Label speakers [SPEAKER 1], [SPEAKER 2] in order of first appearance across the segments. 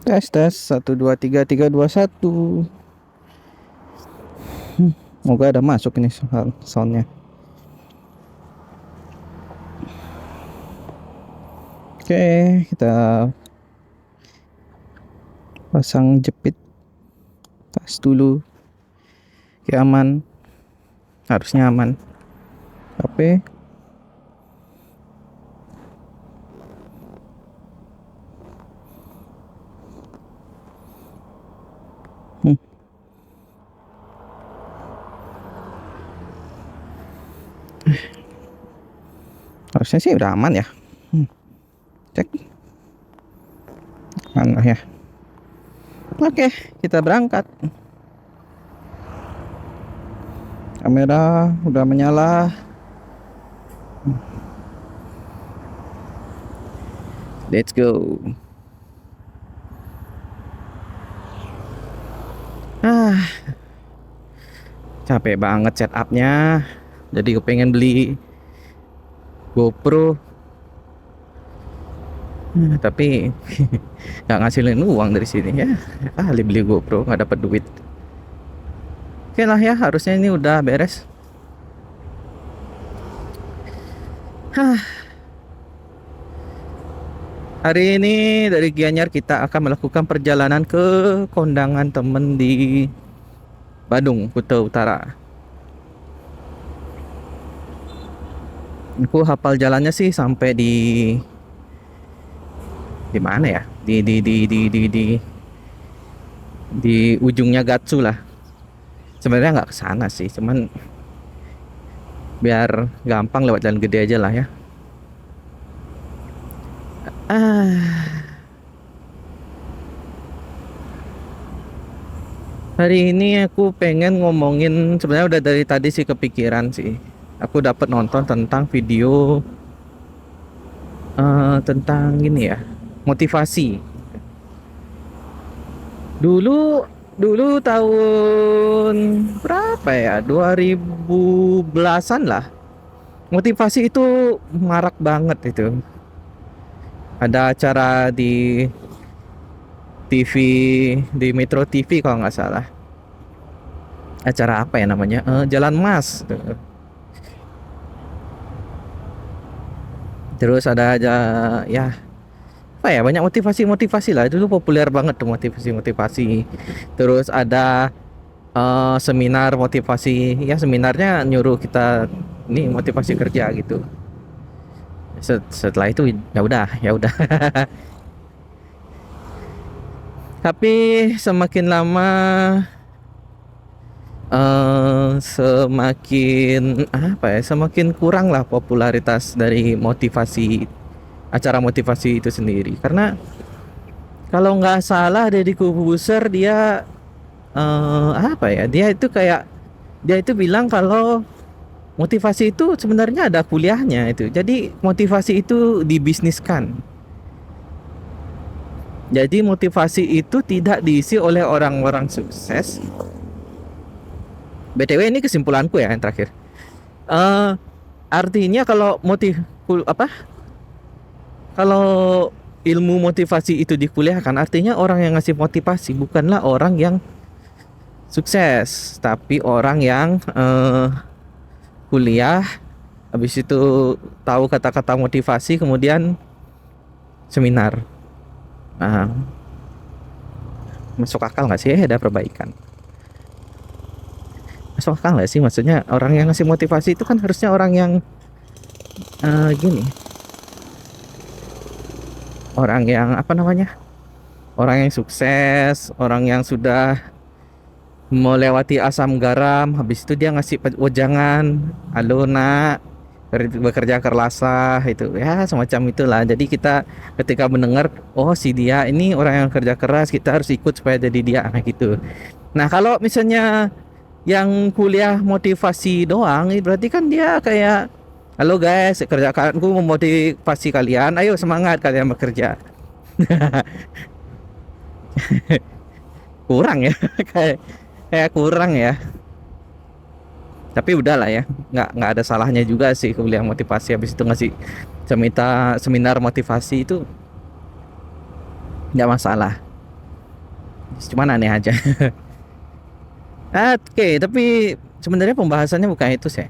[SPEAKER 1] Tes tes 1 2 3 3 2 1. Moga ada masuk ini soundnya. Oke, kita pasang jepit tas dulu. Oke, aman, harusnya aman. Oke. Hmm. Harusnya sih udah aman ya. Cek aman lah ya. Oke, kita berangkat. Kamera udah menyala. Let's go. Capek banget setupnya. Jadi gue pengen beli GoPro. Tapi nggak ngasilin uang dari sini ya. Kali beli GoPro nggak dapat duit. Oke lah ya, harusnya ini udah beres. Hari ini dari Gianyar kita akan melakukan perjalanan ke kondangan temen di Badung, Kuta Utara. Aku hafal jalannya sih sampai di mana ya? Di ujungnya Gatsu lah. Sebenarnya nggak ke sana sih, cuman biar gampang lewat jalan gede aja lah ya. Hari ini aku pengen ngomongin, sebenarnya udah dari tadi sih kepikiran sih. Aku dapat nonton tentang video tentang ini ya, motivasi. Dulu tahun berapa ya? 2010-an lah. Motivasi itu marak banget itu. Ada acara di TV, di Metro TV kalau nggak salah. Acara apa ya namanya? Jalan Mas. Terus ada aja ya, apa ya, banyak motivasi lah. Dulu populer banget tuh motivasi. Terus ada seminar motivasi. Ya seminarnya nyuruh kita nih motivasi kerja gitu. Setelah itu ya udah. Tapi semakin lama semakin apa ya, semakin kurang lah popularitas dari motivasi, acara motivasi itu sendiri. Karena kalau nggak salah Deddy Corbuzier dia apa ya, dia itu bilang kalau motivasi itu sebenarnya ada kuliahnya itu. Jadi motivasi itu dibisniskan. Jadi motivasi itu tidak diisi oleh orang-orang sukses. BTW ini kesimpulanku ya yang terakhir. eh Artinya kalau apa? Kalau ilmu motivasi itu dikuliahkan, artinya orang yang ngasih motivasi bukanlah orang yang sukses, tapi orang yang kuliah, habis itu tahu kata-kata motivasi, kemudian seminar. Nah, masuk akal nggak sih? Ada perbaikan. Masuk akal nggak sih? Maksudnya orang yang ngasih motivasi itu kan harusnya orang yang gini, orang yang apa namanya? Orang yang sukses, orang yang sudah melewati asam garam, habis itu dia ngasih wejangan, halo nak, bekerja keraslah, itu ya semacam itulah. Jadi kita ketika mendengar, oh si dia ini orang yang kerja keras, kita harus ikut supaya jadi dia, nah gitu. Nah kalau misalnya yang kuliah motivasi doang, berarti kan dia kayak, halo guys, kerjaanku memotivasi kalian, ayo semangat kalian bekerja. Kurang ya, kayak kurang ya. Tapi udahlah ya, nggak ada salahnya juga sih kuliah motivasi, habis itu ngasih seminar motivasi itu nggak masalah. Cuman aneh aja. Oke, tapi sebenarnya pembahasannya bukan itu sih.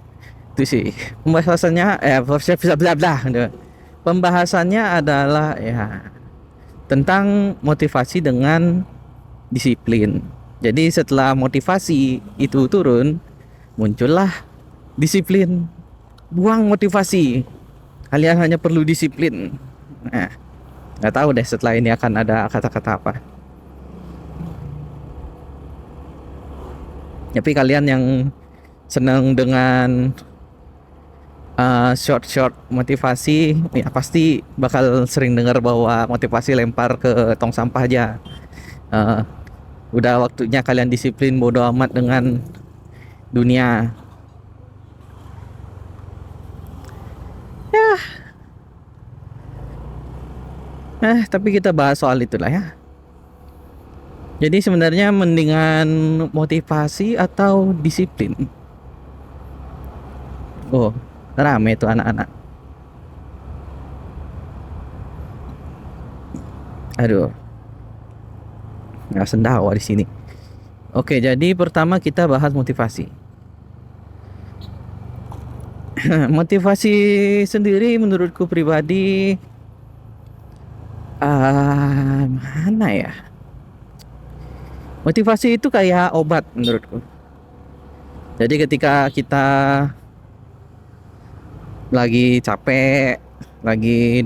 [SPEAKER 1] Itu sih. Pembahasannya bla bla bla. Pembahasannya adalah ya tentang motivasi dengan disiplin. Jadi setelah motivasi itu turun, muncullah disiplin. Buang motivasi. Kalian hanya perlu disiplin. Nah, nggak tahu deh setelah ini akan ada kata-kata apa. Tapi kalian yang senang dengan short motivasi, ya pasti bakal sering dengar bahwa motivasi lempar ke tong sampah aja. Uh, udah waktunya kalian disiplin, bodo amat dengan dunia. Ya, tapi kita bahas soal itulah ya. Jadi sebenarnya mendingan motivasi atau disiplin? Oh, rame tuh anak-anak. Aduh, nggak sendawa di sini. Oke, jadi pertama kita bahas motivasi. Motivasi sendiri menurutku pribadi, mana ya? Motivasi itu kayak obat menurutku. Jadi ketika kita lagi capek, lagi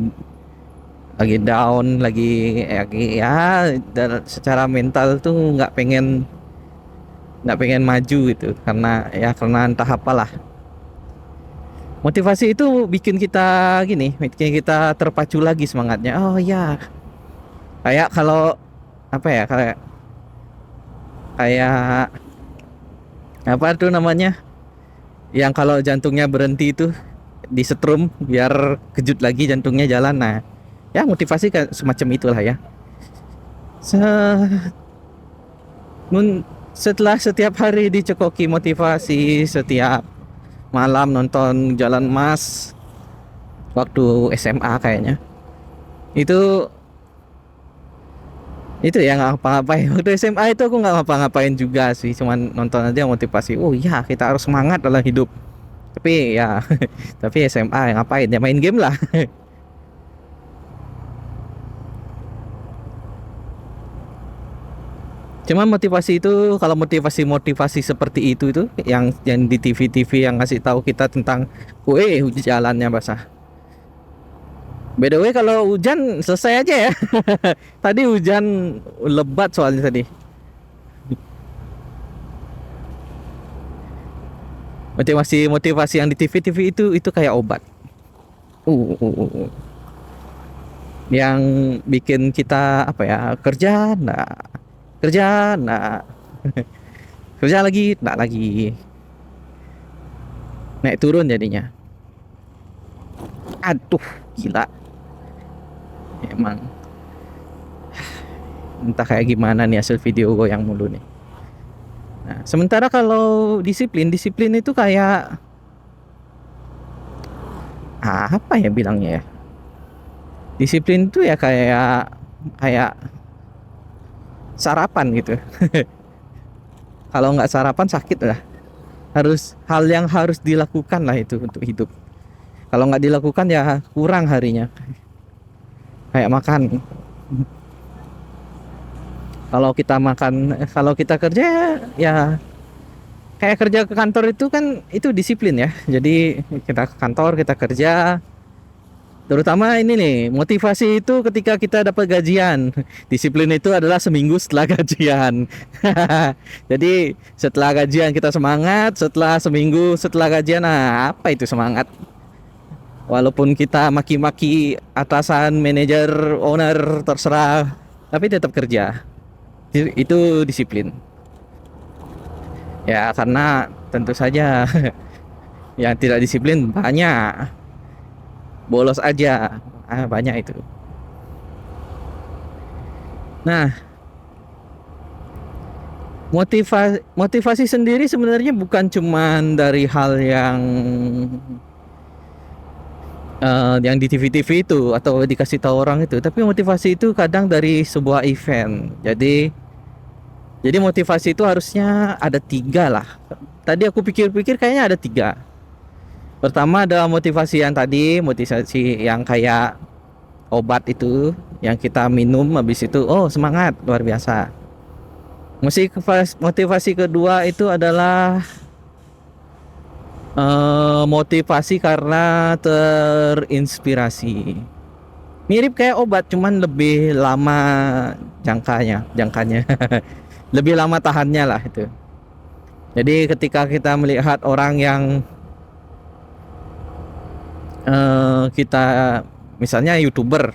[SPEAKER 1] down, lagi ya dan secara mental tuh nggak pengen maju gitu, karena entah apalah. Motivasi itu bikin kita bikin kita terpacu lagi semangatnya. Oh ya, kayak kalau apa ya, kayak apa tuh namanya, yang kalau jantungnya berhenti itu disetrum biar kejut lagi jantungnya jalan. Nah ya, motivasi kayak semacam itulah ya. Setelah setiap hari dicekoki motivasi, setiap malam nonton Jalan Mas waktu SMA kayaknya, itu ya nggak ngapa-ngapain. Waktu SMA itu aku nggak ngapa-ngapain juga sih, cuman nonton aja motivasi. Oh iya, kita harus semangat dalam hidup. Tapi ya tapi SMA ngapain ya, main game lah. Cuman motivasi itu, kalau motivasi seperti itu yang di TV-TV yang ngasih tahu kita tentang jalannya basah. By the way, kalau hujan selesai aja ya. Tadi hujan lebat soalnya tadi. Motivasi yang di TV-TV itu kayak obat. Yang bikin kita apa ya, kerja nah kerja lagi nah lagi, naik turun jadinya. Aduh, gila. Emang entah kayak gimana nih hasil video gue yang mulu nih. Nah, sementara kalau disiplin itu kayak apa ya bilangnya ya? Disiplin itu ya kayak sarapan gitu. Kalau nggak sarapan sakit lah. Hal yang harus dilakukan lah itu untuk hidup. Kalau nggak dilakukan ya kurang harinya. Kayak makan. Kalau kita kerja ya kayak kerja ke kantor itu kan, itu disiplin ya. Jadi kita ke kantor, kita kerja. Terutama ini nih, motivasi itu ketika kita dapat gajian. Disiplin itu adalah seminggu setelah gajian. Jadi setelah gajian kita semangat, setelah seminggu setelah gajian, nah apa itu semangat? Walaupun kita maki-maki atasan, manajer, owner, terserah, tapi tetap kerja. Itu disiplin. Ya karena tentu saja yang tidak disiplin banyak. Bolos aja banyak itu. Nah, motivasi sendiri sebenarnya bukan cuman dari hal yang di TV-TV itu atau dikasih tahu orang itu, tapi motivasi itu kadang dari sebuah event. Jadi Jadi motivasi itu harusnya ada tiga lah. Tadi aku pikir-pikir kayaknya ada tiga. Pertama ada motivasi yang tadi, motivasi yang kayak obat itu, yang kita minum habis itu, oh semangat luar biasa. Motivasi kedua itu adalah motivasi karena terinspirasi. Mirip kayak obat, cuman lebih lama jangkanya, lebih lama tahannya lah itu. Jadi ketika kita melihat orang yang kita misalnya youtuber,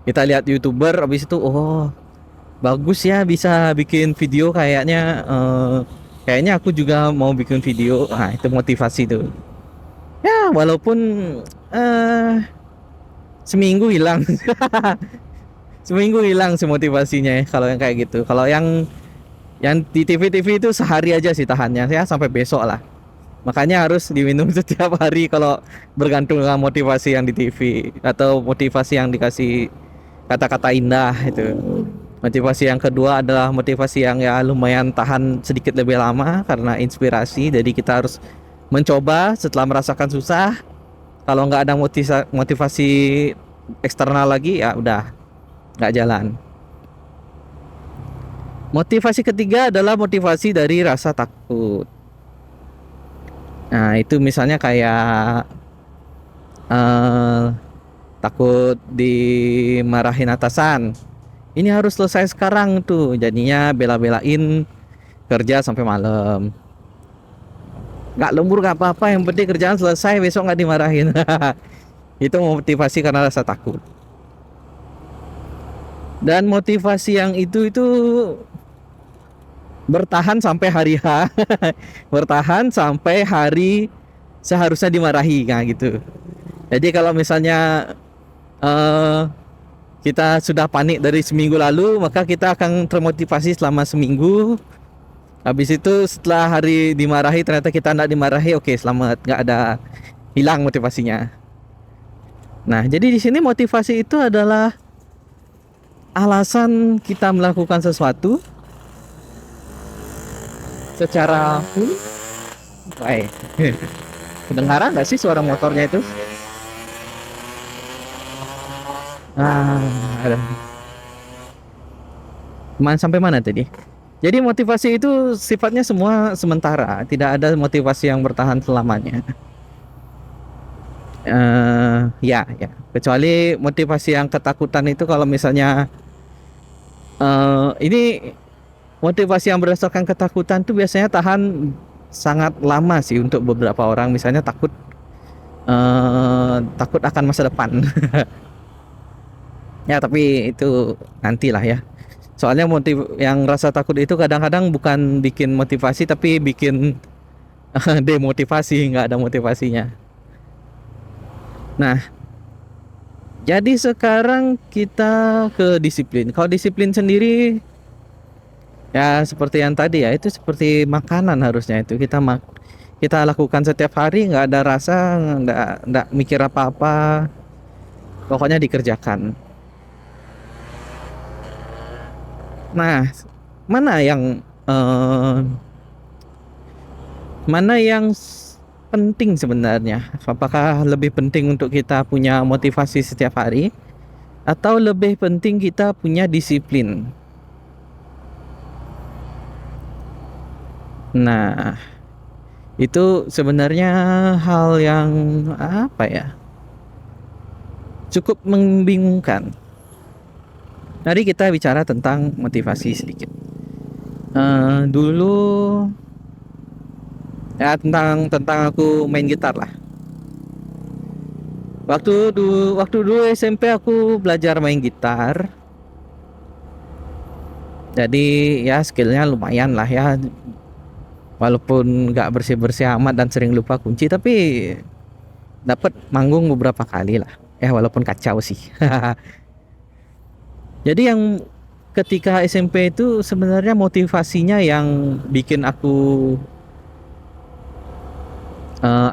[SPEAKER 1] kita lihat youtuber, habis itu oh bagus ya bisa bikin video kayaknya aku juga mau bikin video. Nah itu motivasi tuh. Ya walaupun eh seminggu hilang, seminggu hilang sih motivasinya ya, kalau yang kayak gitu. Kalau yang di TV-TV itu sehari aja sih tahannya ya, sampai besok lah. Makanya harus diminum setiap hari kalau bergantung dengan motivasi yang di TV atau motivasi yang dikasih kata-kata indah itu. Motivasi yang kedua adalah motivasi yang ya lumayan tahan sedikit lebih lama karena inspirasi. Jadi kita harus mencoba setelah merasakan susah. Kalau nggak ada motivasi eksternal lagi ya udah nggak jalan. Motivasi ketiga adalah motivasi dari rasa takut. Nah itu misalnya kayak eh, takut dimarahin atasan. Ini harus selesai sekarang tuh, jadinya bela-belain kerja sampai malam. Nggak lembur nggak apa-apa, yang penting kerjaan selesai besok nggak dimarahin. Itu motivasi karena rasa takut. Dan motivasi yang itu bertahan sampai hari H, bertahan sampai hari seharusnya dimarahi kayak gitu. Jadi kalau misalnya eh, kita sudah panik dari seminggu lalu, maka kita akan termotivasi selama seminggu. Habis itu setelah hari dimarahi ternyata kita tidak dimarahi, oke selamat, nggak ada, hilang motivasinya. Nah jadi di sini motivasi itu adalah alasan kita melakukan sesuatu secara full. Baik. Kedengaran nggak sih suara motornya itu? Ah, ada. Sampai mana tadi? Jadi motivasi itu sifatnya semua sementara, tidak ada motivasi yang bertahan selamanya. Ya, kecuali motivasi yang ketakutan itu kalau misalnya ini motivasi yang berdasarkan ketakutan itu biasanya tahan sangat lama sih untuk beberapa orang. Misalnya takut akan masa depan. Ya tapi itu nantilah ya. Soalnya yang rasa takut itu kadang-kadang bukan bikin motivasi tapi bikin demotivasi, nggak ada motivasinya. Nah, jadi sekarang kita ke disiplin. Kalau disiplin sendiri ya seperti yang tadi ya, itu seperti makanan harusnya itu kita lakukan setiap hari, nggak ada rasa, nggak mikir apa-apa, pokoknya dikerjakan. Nah, mana yang eh, mana yang penting sebenarnya? Apakah lebih penting untuk kita punya motivasi setiap hari atau lebih penting kita punya disiplin? Nah, itu sebenarnya hal yang apa ya? Cukup membingungkan. Mari kita bicara tentang motivasi sedikit. Dulu ya tentang aku main gitar lah. Waktu dulu SMP aku belajar main gitar. Jadi ya skillnya lumayan lah ya. Walaupun nggak bersih-bersih amat dan sering lupa kunci, tapi dapat manggung beberapa kali lah. Ya walaupun kacau sih. Jadi yang ketika SMP itu sebenarnya motivasinya yang bikin aku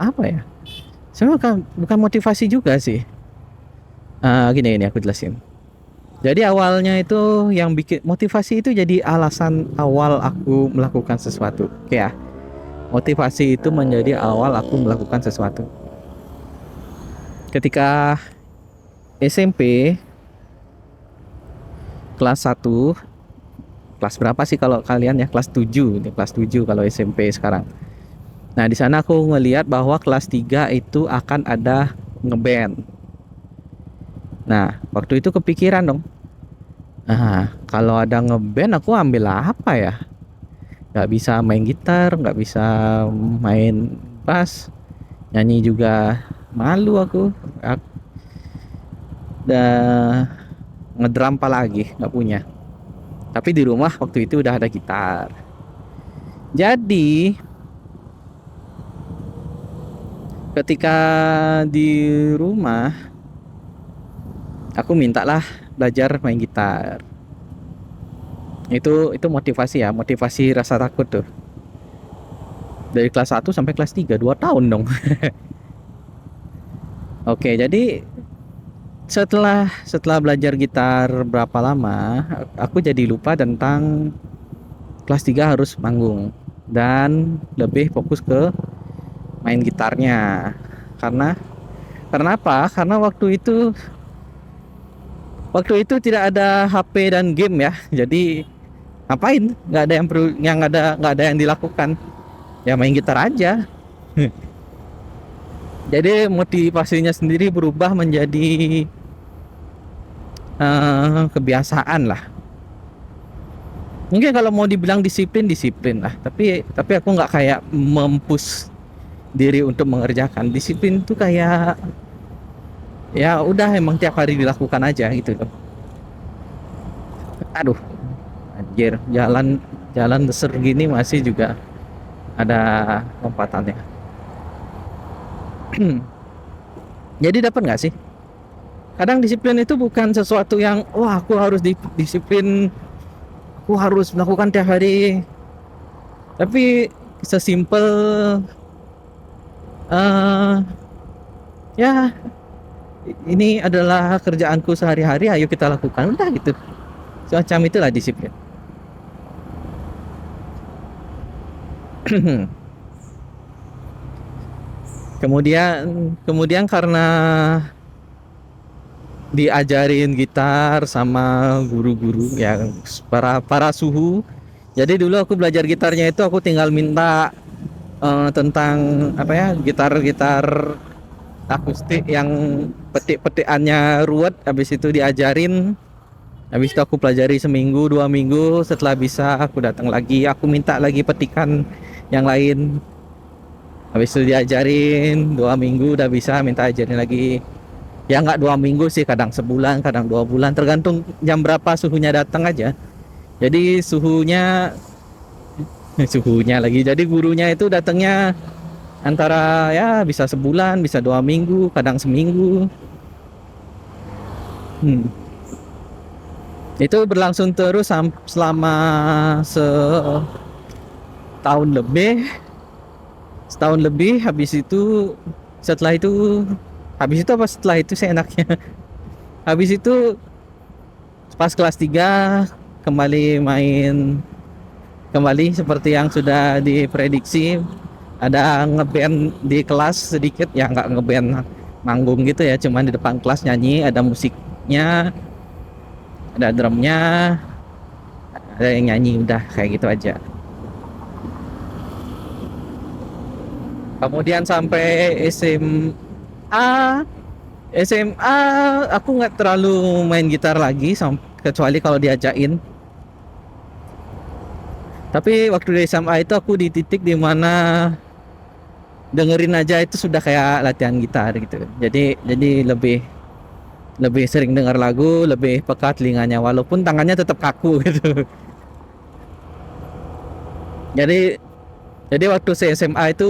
[SPEAKER 1] apa ya? Sebenarnya bukan motivasi juga sih. Gini aku jelasin. Jadi awalnya itu yang bikin motivasi itu jadi alasan awal aku melakukan sesuatu. Ya, motivasi itu menjadi awal aku melakukan sesuatu. Ketika SMP kelas 1, kelas berapa sih kalau kalian ya? Kelas 7, ini kelas 7 kalau SMP sekarang. Nah, di sana aku ngelihat bahwa kelas 3 itu akan ada ngeband. Nah, waktu itu kepikiran dong. Ah, kalau ada ngeband aku ambil apa ya? Nggak bisa main gitar, nggak bisa main bass, nyanyi juga malu aku. Udah ngedrum apa lagi? Nggak punya. Tapi di rumah waktu itu udah ada gitar. Jadi ketika di rumah aku mintalah belajar main gitar. Itu motivasi ya, motivasi rasa takut tuh. Dari kelas 1 sampai kelas 3, 2 tahun dong. Oke, jadi setelah belajar gitar berapa lama, aku jadi lupa tentang kelas 3 harus manggung dan lebih fokus ke main gitarnya. Karena karena apa? Karena waktu itu tidak ada HP dan game ya. Jadi ngapain? Nggak ada yang perlu, yang nggak ada yang dilakukan. Ya main gitar aja. Jadi motivasinya sendiri berubah menjadi kebiasaan lah. Mungkin kalau mau dibilang disiplin, disiplin lah. Tapi aku nggak kayak mempus diri untuk mengerjakan. Disiplin tuh kayak ya udah emang tiap hari dilakukan aja gitu loh. Aduh, anjir, jalan jalan deser gini masih juga ada lompatannya. Jadi dapat nggak sih? Kadang disiplin itu bukan sesuatu yang wah aku harus disiplin, aku harus melakukan tiap hari. Tapi sesimpel eh ya ini adalah kerjaanku sehari-hari, ayo kita lakukan udah gitu. Semacam itulah disiplin. Kemudian karena diajarin gitar sama guru-guru yang para para suhu. Jadi dulu aku belajar gitarnya itu aku tinggal minta tentang apa ya, gitar-gitar akustik yang petik-petikannya ruwet, habis itu diajarin, habis itu aku pelajari seminggu 2 minggu, setelah bisa aku datang lagi, aku minta lagi petikan yang lain, habis itu diajarin 2 minggu udah bisa, minta ajarin lagi. Ya nggak 2 minggu sih, kadang sebulan, kadang 2 bulan, tergantung jam berapa suhunya datang aja. Jadi suhunya lagi, jadi gurunya itu datangnya antara ya bisa sebulan, bisa 2 minggu, kadang seminggu. Itu berlangsung terus selama setahun lebih. Habis itu setelah itu habis itu apa setelah itu saya enaknya. Habis itu pas kelas 3 kembali main kembali seperti yang sudah diprediksi, ada ngeband di kelas sedikit ya, nggak ngeband manggung gitu ya, cuman di depan kelas nyanyi, ada musiknya, ada drumnya, ada yang nyanyi, udah kayak gitu aja. Kemudian sampai SMA aku nggak terlalu main gitar lagi, kecuali kalau diajakin. Tapi waktu di SMA itu aku di titik dimana dengerin aja itu sudah kayak latihan gitar gitu. Jadi lebih lebih sering dengar lagu, lebih peka telinganya, walaupun tangannya tetap kaku gitu. Jadi jadi waktu saya SMA itu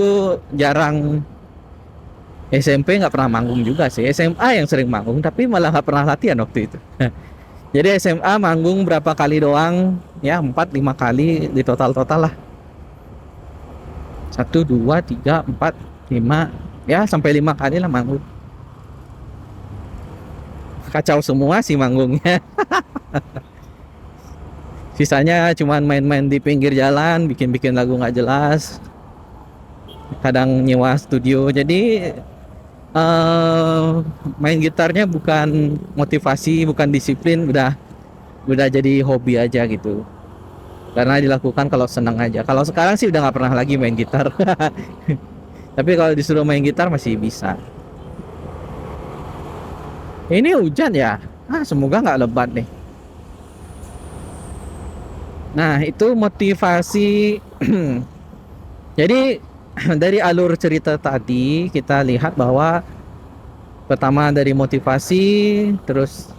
[SPEAKER 1] jarang. SMP nggak pernah manggung juga sih. SMA yang sering manggung, tapi malah nggak pernah latihan waktu itu. Jadi SMA manggung berapa kali doang, ya 4-5 kali di total lah. 1, 2, 3, 4, 5, ya sampai 5 kali lah manggung. Kacau semua sih manggungnya. Sisanya cuman main-main di pinggir jalan, bikin-bikin lagu nggak jelas, kadang nyewa studio. Jadi eh main gitarnya bukan motivasi, bukan disiplin, udah jadi hobi aja gitu. Karena dilakukan kalau senang aja. Kalau sekarang sih udah nggak pernah lagi main gitar. Tapi kalau disuruh main gitar masih bisa. Ini hujan ya? Semoga nggak lebat nih. Nah, itu motivasi. Jadi dari alur cerita tadi kita lihat bahwa pertama dari motivasi, terus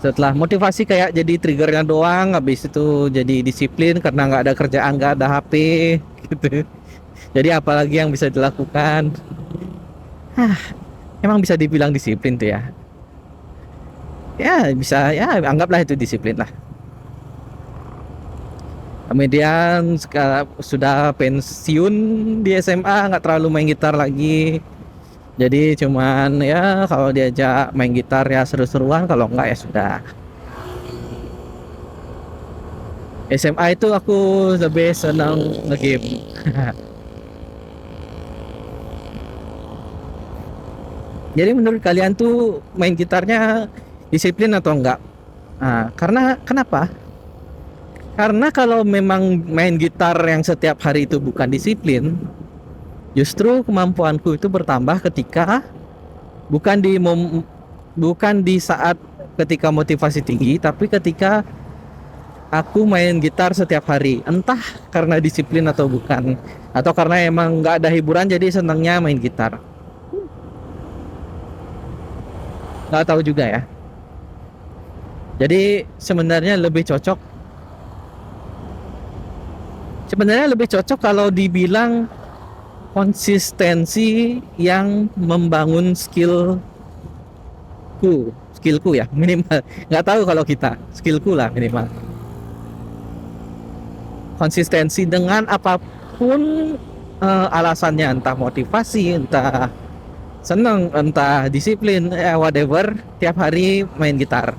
[SPEAKER 1] setelah motivasi kayak jadi triggernya doang, habis itu jadi disiplin karena nggak ada kerjaan, nggak ada HP gitu. Jadi apalagi yang bisa dilakukan? Emang bisa dibilang disiplin tuh ya? Ya bisa, ya anggaplah itu disiplin lah. Kemudian sekarang sudah pensiun di SMA, nggak terlalu main gitar lagi. Jadi cuman ya kalau diajak main gitar ya seru-seruan, kalau enggak ya sudah. SMA itu aku lebih senang nge-game. Jadi menurut kalian tuh main gitarnya disiplin atau enggak? Karena kenapa? Karena kalau memang main gitar yang setiap hari itu bukan disiplin, justru kemampuanku itu bertambah ketika bukan bukan di saat ketika motivasi tinggi, tapi ketika aku main gitar setiap hari. Entah karena disiplin atau bukan, atau karena emang nggak ada hiburan jadi senangnya main gitar. Nggak tahu juga ya. Jadi sebenarnya lebih cocok kalau dibilang konsistensi yang membangun skillku ya minimal. Nggak tahu kalau kita, skillku lah minimal. Konsistensi dengan apapun alasannya, entah motivasi, entah seneng, entah disiplin, whatever, tiap hari main gitar.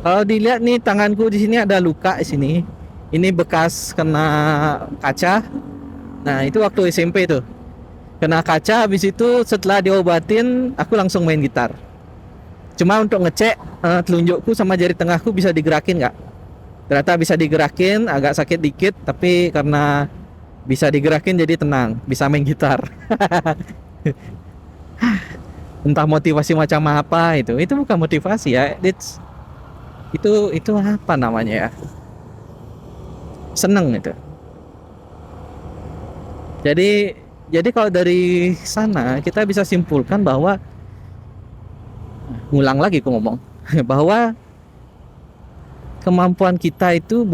[SPEAKER 1] Kalau dilihat nih tanganku di sini ada luka di sini. Ini bekas kena kaca. Nah, itu waktu SMP tuh. Kena kaca, habis itu setelah diobatin aku langsung main gitar. Cuma untuk ngecek telunjukku sama jari tengahku bisa digerakin nggak. Ternyata bisa digerakin, agak sakit dikit, tapi karena bisa digerakin jadi tenang, bisa main gitar. Entah motivasi macam apa itu bukan motivasi ya. Itu apa namanya ya? Seneng itu. Jadi kalau dari sana kita bisa simpulkan bahwa, ngulang lagi aku ngomong, bahwa kemampuan kita itu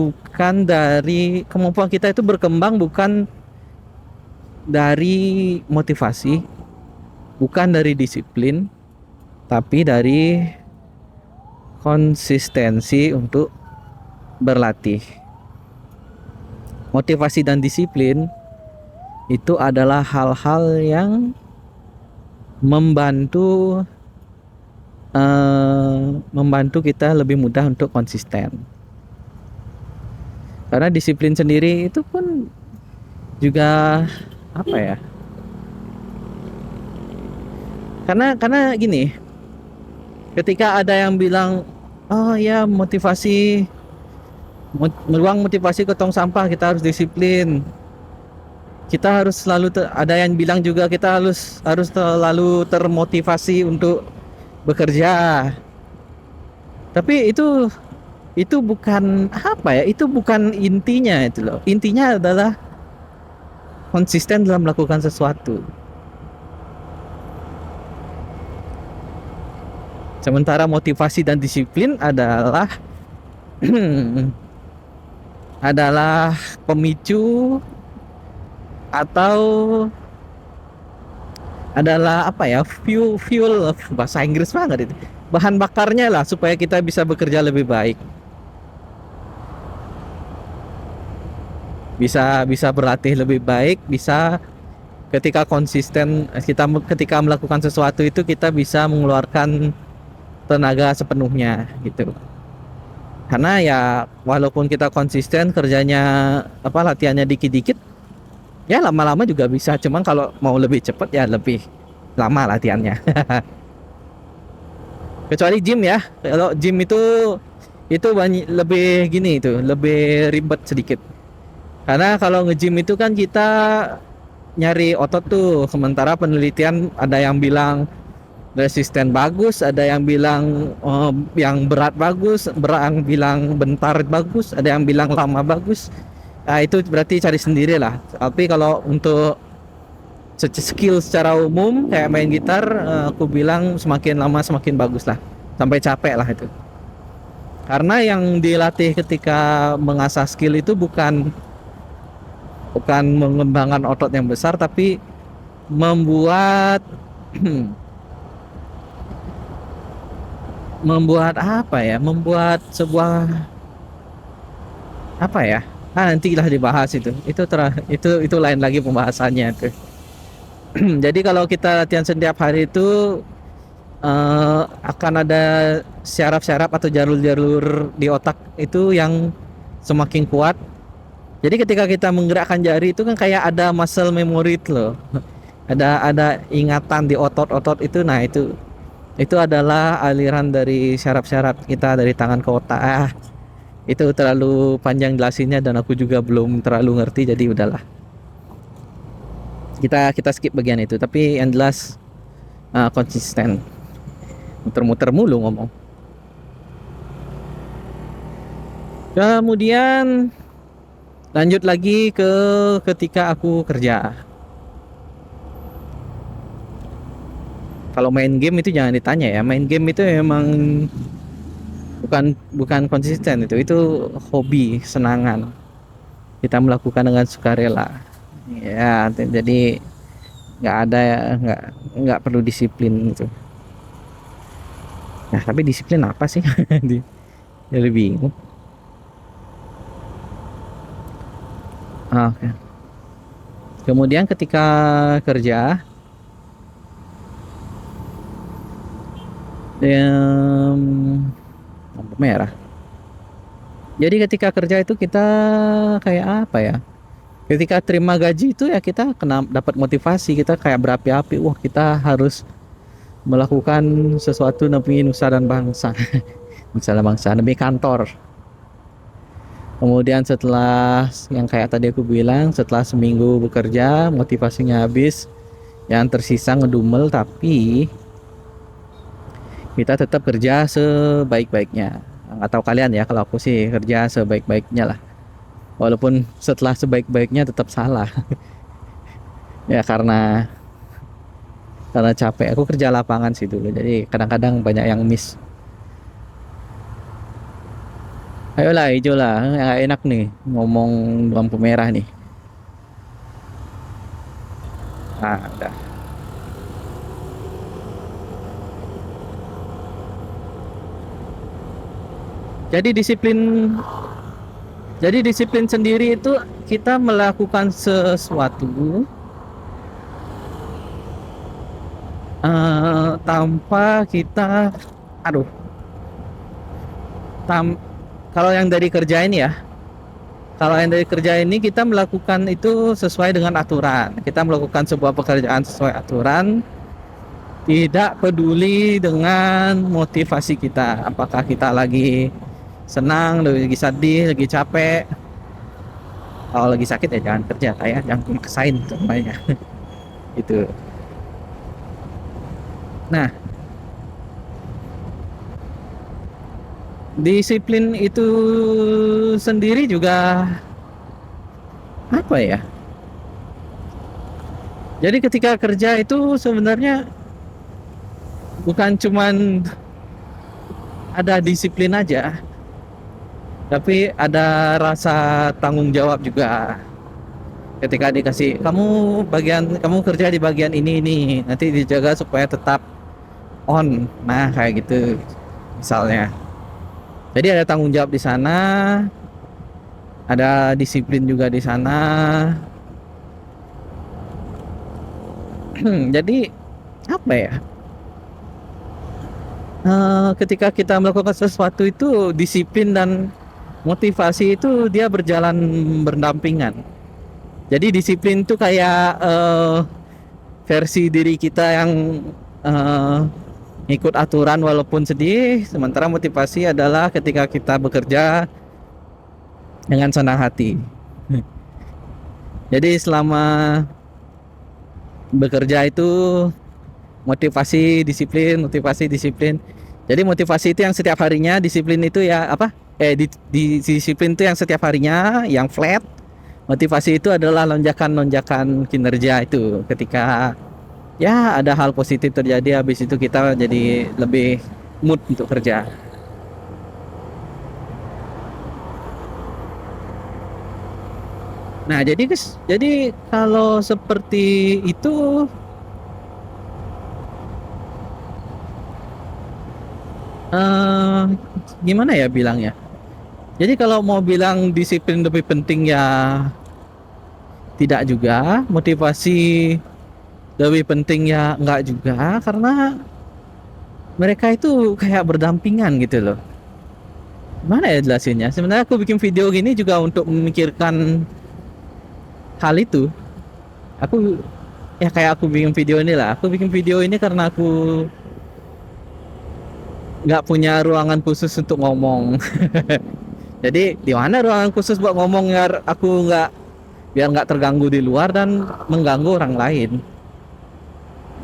[SPEAKER 1] berkembang bukan dari motivasi, bukan dari disiplin, tapi dari konsistensi untuk berlatih. Motivasi dan disiplin itu adalah hal-hal yang membantu kita lebih mudah untuk konsisten. Karena disiplin sendiri itu pun juga apa ya? Karena gini, ketika ada yang bilang, oh ya meluang motivasi ke tong sampah, kita harus disiplin. Kita harus selalu ada yang bilang juga kita harus selalu termotivasi untuk bekerja. Tapi itu bukan apa ya? Itu bukan intinya itu loh. Intinya adalah konsisten dalam melakukan sesuatu. Sementara motivasi dan disiplin adalah adalah pemicu atau adalah apa ya, fuel bahasa Inggris banget itu, bahan bakarnya lah supaya kita bisa bekerja lebih baik, bisa berlatih lebih baik, bisa ketika konsisten ketika melakukan sesuatu itu kita bisa mengeluarkan tenaga sepenuhnya gitu. Karena ya walaupun kita konsisten kerjanya latihannya dikit-dikit, ya lama-lama juga bisa. Cuman kalau mau lebih cepat ya lebih lama latihannya. Kecuali gym ya. Kalau gym itu banyak lebih gini, itu lebih ribet sedikit. Karena kalau nge-gym itu kan kita nyari otot tuh, sementara penelitian ada yang bilang resisten bagus, ada yang bilang yang berat bagus, yang bilang bentar bagus, ada yang bilang lama bagus. Nah, itu berarti cari sendiri lah. Tapi kalau untuk skill secara umum kayak main gitar, aku bilang semakin lama semakin bagus lah, sampai capek lah itu. Karena yang dilatih ketika mengasah skill itu bukan mengembangkan otot yang besar, tapi membuat membuat apa ya? Membuat sebuah apa ya? Nantilah dibahas itu. Itu lain lagi pembahasannya tuh. Jadi kalau kita latihan setiap hari itu akan ada syaraf-syaraf atau jalur-jalur di otak itu yang semakin kuat. Jadi ketika kita menggerakkan jari itu kan kayak ada muscle memory itu loh. Ada ingatan di otot-otot itu. Nah, itu adalah aliran dari syaraf-syaraf kita dari tangan ke otak. Itu terlalu panjang jelasinnya dan aku juga belum terlalu ngerti, jadi udahlah. Kita skip bagian itu, tapi yang jelas konsisten. Muter-muter mulu ngomong. Kemudian lanjut lagi ke ketika aku kerja. Kalau main game itu jangan ditanya ya. Main game itu memang bukan konsisten, itu hobi, senangan. Kita melakukan dengan sukarela. Ya, jadi nggak ada, nggak perlu disiplin gitu. Nah, tapi disiplin apa sih? Jadi bingung. Oke. Kemudian ketika kerja, lampu merah. Jadi ketika kerja itu kita kayak apa ya? Ketika terima gaji itu ya kita kena dapat motivasi, kita kayak berapi-api. Wah, kita harus melakukan sesuatu demi nusa dan bangsa. Nusa dan bangsa demi kantor. Kemudian setelah yang kayak tadi aku bilang, setelah seminggu bekerja motivasinya habis, yang tersisa ngedumel, tapi kita tetap kerja sebaik-baiknya. Nggak tahu kalian ya, kalau aku sih kerja sebaik-baiknya lah, walaupun setelah sebaik-baiknya tetap salah. Ya karena capek. Aku kerja lapangan sih dulu, jadi kadang-kadang banyak yang miss. Ayolah, hijau lah, nggak enak nih ngomong lampu merah nih. Udah. Jadi disiplin sendiri itu kita melakukan sesuatu tanpa kita, kalau yang dari kerja ini ya, kita melakukan itu sesuai dengan aturan. Kita melakukan sebuah pekerjaan sesuai aturan, tidak peduli dengan motivasi kita. Apakah kita lagi senang, lagi sedih, lagi capek. Kalau lagi sakit ya jangan kerja, kayak jangan maksain semuanya. Itu. Nah, disiplin itu sendiri juga apa ya? Jadi ketika kerja itu sebenarnya bukan cuman ada disiplin aja, tapi ada rasa tanggung jawab juga. Ketika dikasih kamu kerja di bagian ini, nanti dijaga supaya tetap on. Nah, kayak gitu misalnya. Jadi ada tanggung jawab di sana, ada disiplin juga di sana. Jadi apa ya? ketika kita melakukan sesuatu itu disiplin dan motivasi itu dia berjalan berdampingan. Jadi disiplin itu kayak versi diri kita yang eh, ikut aturan walaupun sedih, sementara motivasi adalah ketika kita bekerja dengan senang hati. Jadi selama bekerja itu motivasi disiplin. Jadi motivasi itu yang setiap harinya, disiplin itu ya apa? Di disiplin itu yang setiap harinya, yang flat. Motivasi itu adalah lonjakan-lonjakan kinerja itu ketika ya ada hal positif terjadi, habis itu kita jadi lebih mood untuk kerja. Nah, jadi guys, jadi kalau seperti itu eh gimana ya bilangnya? Jadi kalau mau bilang disiplin lebih penting ya tidak juga, motivasi lebih penting ya enggak juga, karena mereka itu kayak berdampingan gitu loh. Mana ya jelasinnya? Sebenarnya aku bikin video gini juga untuk memikirkan hal itu. Aku ya kayak aku bikin video ini lah. Aku bikin video ini karena aku nggak punya ruangan khusus untuk ngomong. Jadi di mana ruangan khusus buat ngomong biar nggak terganggu di luar dan mengganggu orang lain.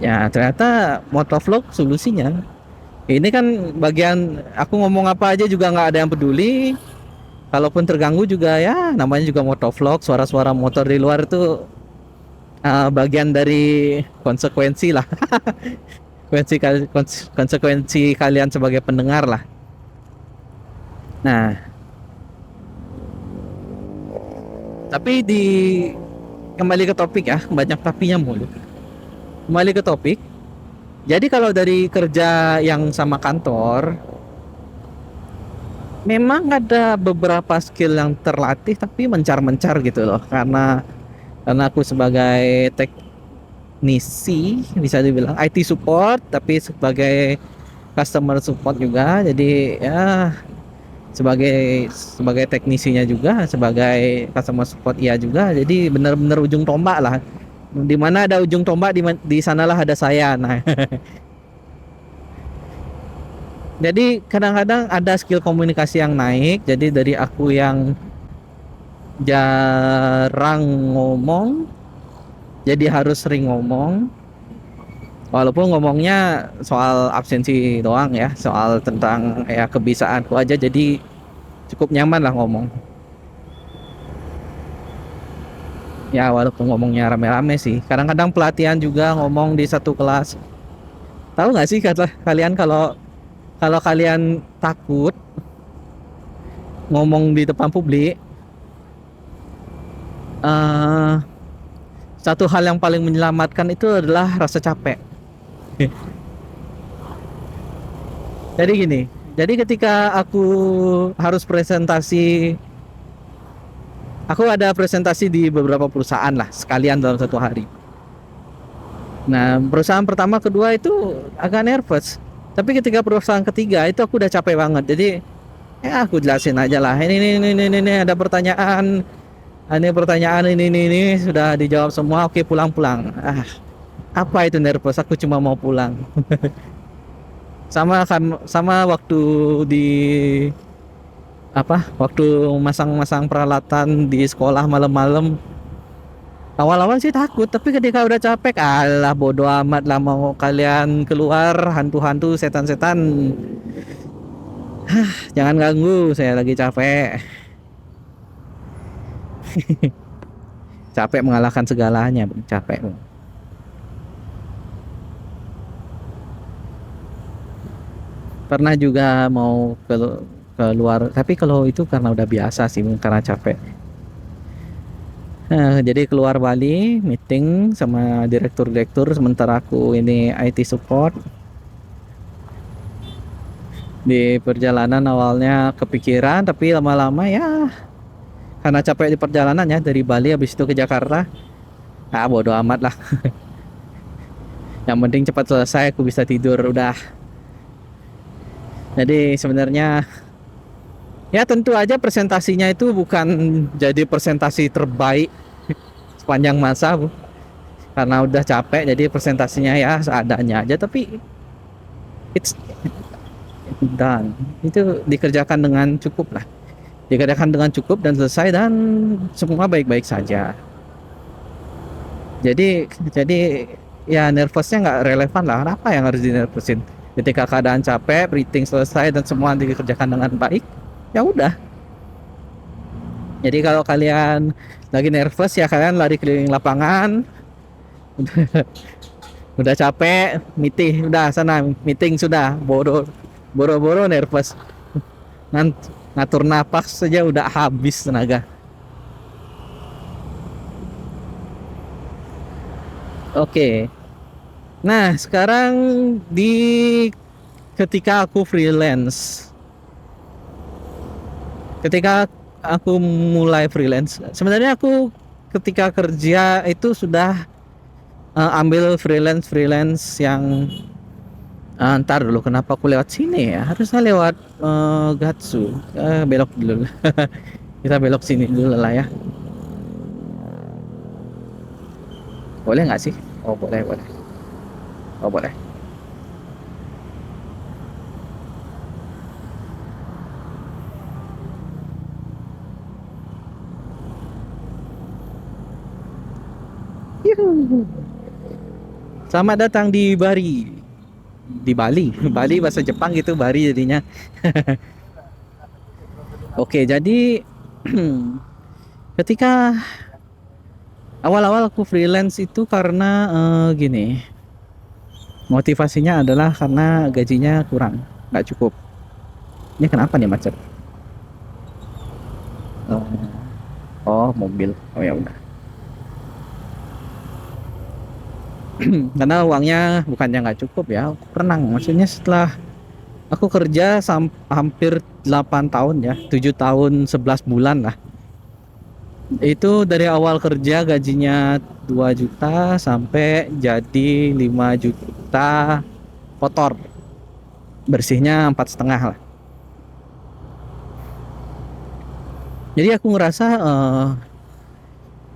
[SPEAKER 1] Ya ternyata motovlog solusinya. Ini kan bagian aku ngomong apa aja juga nggak ada yang peduli. Kalaupun terganggu juga ya namanya juga motovlog, suara-suara motor di luar itu bagian dari konsekuensi lah. Konsekuensi kalian sebagai pendengar lah. Nah, tapi kembali ke topik ya, banyak tapinya mulu. Kembali ke topik. Jadi kalau dari kerja yang sama kantor, memang ada beberapa skill yang terlatih tapi mencar-mencar gitu loh. Karena aku sebagai teknisi bisa dibilang IT support tapi sebagai customer support juga. Jadi ya sebagai teknisinya juga, sebagai customer support iya juga. Jadi benar-benar ujung tombak lah. Di mana ada ujung tombak di sanalah ada saya. Nah, jadi kadang-kadang ada skill komunikasi yang naik. Jadi dari aku yang jarang ngomong jadi harus sering ngomong. Walaupun ngomongnya soal absensi doang ya, soal tentang ya kebiasaanku aja, jadi cukup nyaman lah ngomong. Ya walaupun ngomongnya rame-rame sih. Kadang-kadang pelatihan juga ngomong di satu kelas. Tahu nggak sih kata kalian kalau kalau kalian takut ngomong di depan publik, eh satu hal yang paling menyelamatkan itu adalah rasa capek. Jadi gini, jadi ketika aku harus presentasi, aku ada presentasi di beberapa perusahaan lah sekalian dalam satu hari. Nah, perusahaan pertama, kedua itu agak nervous. Tapi ketika perusahaan ketiga itu aku udah capek banget. Jadi ya aku jelasin aja lah. Ini ada pertanyaan. Ini pertanyaan ini sudah dijawab semua. Oke, pulang-pulang. Apa itu nervous? Aku cuma mau pulang. Sama waktu di waktu masang-masang peralatan di sekolah malam-malam. Awal-awal sih takut, tapi ketika udah capek, alah bodo amat lah, mau kalian keluar hantu-hantu setan-setan, jangan ganggu, saya lagi capek. Capek mengalahkan segalanya, capek. Pernah juga mau keluar, tapi kalau itu karena udah biasa sih, karena capek. Jadi keluar Bali, meeting sama direktur-direktur, sementara aku ini IT support. Di perjalanan awalnya kepikiran, tapi lama-lama ya karena capek di perjalanannya dari Bali habis itu ke Jakarta. Bodo amat lah. Yang penting cepat selesai, aku bisa tidur udah. Jadi sebenarnya ya tentu aja presentasinya itu bukan jadi presentasi terbaik sepanjang masa, Bu. Karena udah capek jadi presentasinya ya seadanya aja, tapi it's done. Itu dikerjakan dengan cukup lah. Dikerjakan dengan cukup dan selesai dan semua baik-baik saja. Jadi ya nervousnya nggak relevan lah. Apa yang harus dinervousin? Ketika keadaan capek, meeting selesai dan semua dikerjakan dengan baik, ya udah. Jadi kalau kalian lagi nervous ya kalian lari keliling lapangan. Udah capek, meeting udah sana meeting sudah boro-boro nervous. Ngatur napas saja udah habis tenaga. Oke. Nah, sekarang di ketika aku freelance. Ketika aku mulai freelance, sebenarnya aku ketika kerja itu sudah ambil freelance yang ntar dulu kenapa aku lewat sini ya? Harusnya lewat Gatsu. Belok dulu. Kita belok sini dulu lah ya. Boleh nggak sih? Oh boleh boleh. Oh boleh. Yuhu. Selamat datang di Bali. Di Bali. Bali bahasa Jepang gitu, Bali jadinya. Oke, jadi ketika awal-awal aku freelance itu karena gini, motivasinya adalah karena gajinya kurang, nggak cukup. Ini kenapa nih macet? Oh, oh mobil. Oh ya udah. Karena uangnya bukannya nggak cukup ya, aku renang. Maksudnya setelah aku kerja hampir 8 tahun ya, 7 tahun 11 bulan lah. Itu dari awal kerja gajinya 2 juta sampai jadi 5 juta kotor. Bersihnya 4,5 lah. Jadi aku ngerasa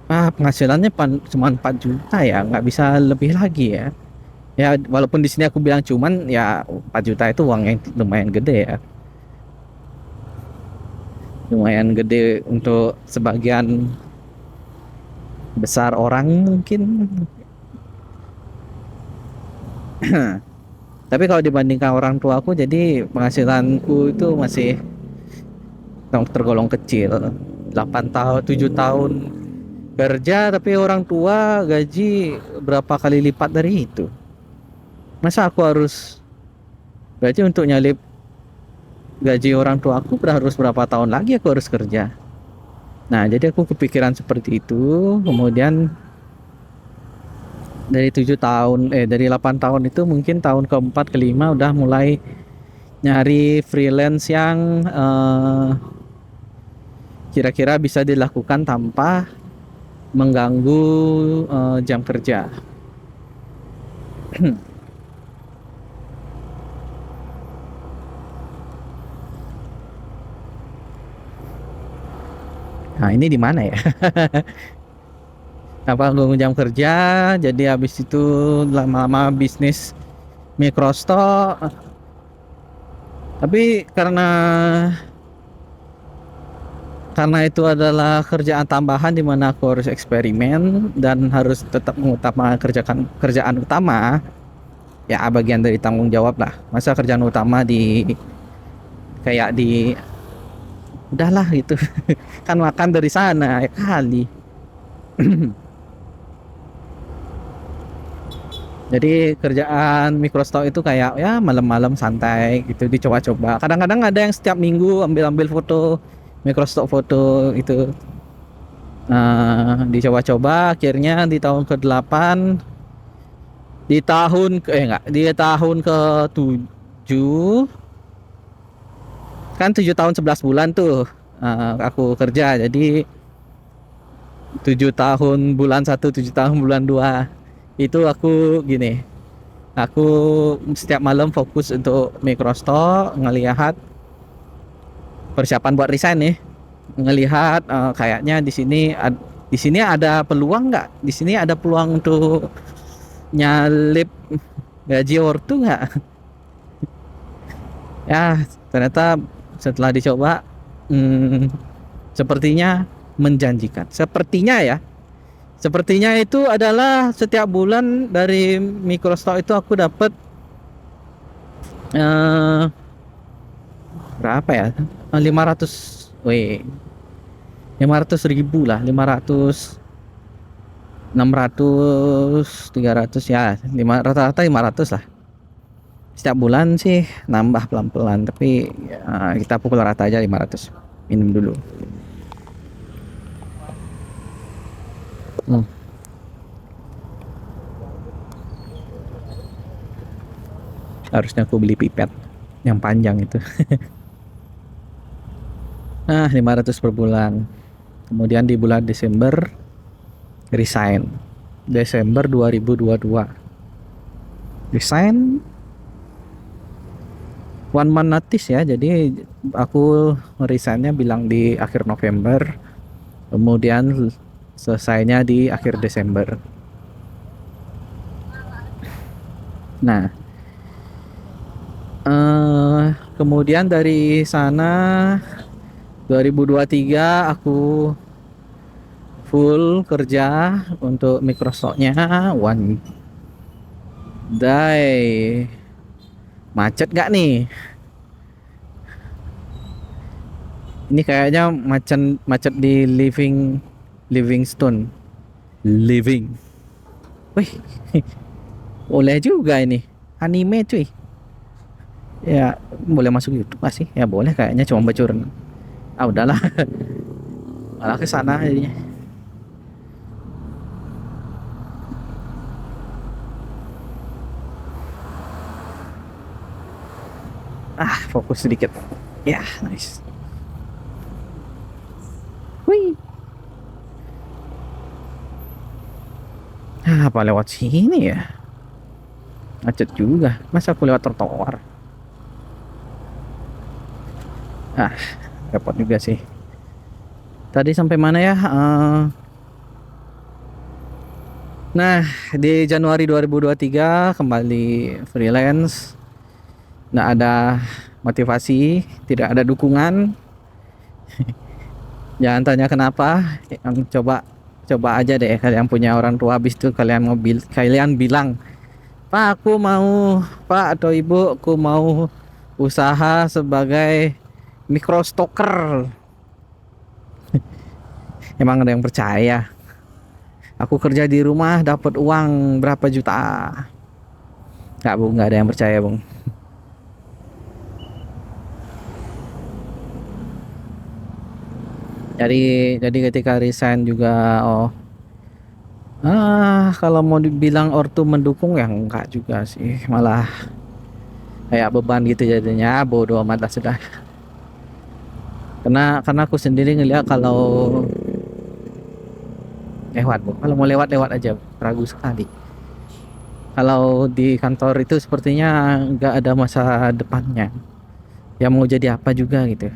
[SPEAKER 1] penghasilannya cuma 4 juta ya, nggak bisa lebih lagi ya. Ya walaupun di sini aku bilang cuman ya 4 juta itu uang yang lumayan gede ya. Lumayan gede untuk sebagian besar orang mungkin. Tapi kalau dibandingkan orang tua aku, jadi penghasilanku itu masih tergolong kecil. 8 tahun 7 tahun kerja tapi orang tua gaji berapa kali lipat dari itu. Masa aku harus berarti untuk nyalip gaji orang tua aku harus berapa tahun lagi aku harus kerja. Nah, jadi aku kepikiran seperti itu. Kemudian dari 8 tahun itu mungkin tahun keempat kelima udah mulai nyari freelance yang kira-kira bisa dilakukan tanpa mengganggu jam kerja. Nah, ini di mana ya? Apa ganggu jam kerja? Jadi habis itu lama-lama bisnis Microsoft. Tapi karena itu adalah kerjaan tambahan di mana aku harus eksperimen dan harus tetap mengutamakan kerjaan utama, ya bagian dari tanggung jawab lah. Masa kerjaan utama kayak udahlah gitu. Kan makan dari sana ya kali. Jadi kerjaan Microsoft itu kayak ya malam-malam santai gitu dicoba-coba. Kadang-kadang ada yang setiap minggu ambil-ambil foto Microsoft foto itu. Dicoba-coba akhirnya di tahun ke-8 di tahun ke-7 kan 7 tahun 11 bulan tuh aku kerja. Jadi 7 tahun bulan 1, 7 tahun bulan 2 itu aku gini Aku setiap malam fokus untuk Microsoft, ngelihat persiapan buat resign nih, ngelihat kayaknya di sini ada peluang nggak? Di sini ada peluang untuk nyalip gaji ortu nggak? Ya, ternyata setelah dicoba, hmm, sepertinya menjanjikan. Sepertinya ya, sepertinya itu adalah setiap bulan dari Microsoft itu aku dapat eh, berapa ya? 500, weh, 500.000 lah, 500, 600, 300 ya, rata-rata 500 lah. Setiap bulan sih nambah pelan-pelan, tapi ya, kita pukul rata aja 500. Minum dulu. Hmm, harusnya aku beli pipet yang panjang itu. Nah, 500 per bulan. Kemudian di bulan Desember resign. Desember 2022. Resign one month notice ya. Jadi aku resignnya bilang di akhir November. Kemudian selesainya di akhir Desember. Nah, kemudian dari sana 2023 aku full kerja untuk Microsoft-nya one day. Macet gak nih? Ini kayaknya macet macet di Livingstone. Living. Wih, boleh juga ini. Anime cuy. Ya, boleh masuk YouTube gak sih? Ya boleh kayaknya, cuma bocoran. Ah udahlah. Malah ke sana jadinya. Ah, fokus sedikit. Ya, nice. Wih. Ah, apa lewat sini ya? Macet juga. Masa aku lewat trotoar? Ah, repot juga sih. Tadi sampai mana ya? Nah, di Januari 2023 kembali freelance. Nggak ada motivasi, tidak ada dukungan. Jangan tanya kenapa. Yang coba aja deh, kalian punya orang tua, habis itu kalian bilang, Pak, aku mau, Pak atau Ibu, aku mau usaha sebagai microstocker. Emang ada yang percaya? Aku kerja di rumah dapat uang berapa juta? Nggak, Bu, nggak ada yang percaya, Bung. Jadi ketika resign juga, kalau mau dibilang ortu mendukung ya enggak juga sih, malah kayak beban gitu jadinya. Bodoh amat lah sudah. Karena aku sendiri ngeliat kalau lewat, Bu. Kalau mau lewat aja, ragu sekali. Kalau di kantor itu sepertinya nggak ada masa depannya. Ya mau jadi apa juga gitu.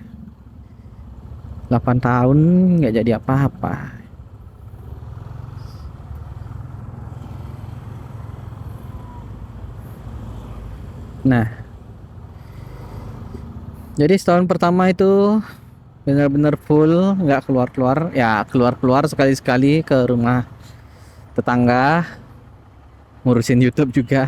[SPEAKER 1] 8 tahun nggak jadi apa-apa. Nah, jadi setahun pertama itu benar-benar full, nggak keluar-keluar. Ya keluar-keluar sekali-sekali ke rumah tetangga, ngurusin YouTube juga.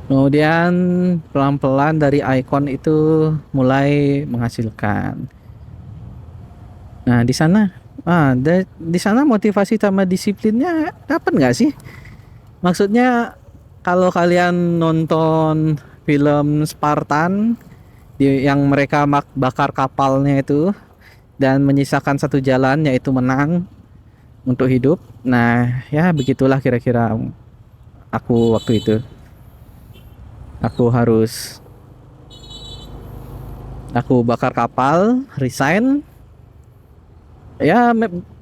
[SPEAKER 1] Kemudian pelan-pelan dari icon itu mulai menghasilkan. Nah, di sana motivasi sama disiplinnya dapat nggak sih? Maksudnya kalau kalian nonton film Spartan yang mereka bakar kapalnya itu dan menyisakan satu jalan, yaitu menang untuk hidup. Nah, ya begitulah kira-kira aku waktu itu. Aku harus Aku bakar kapal, resign. Ya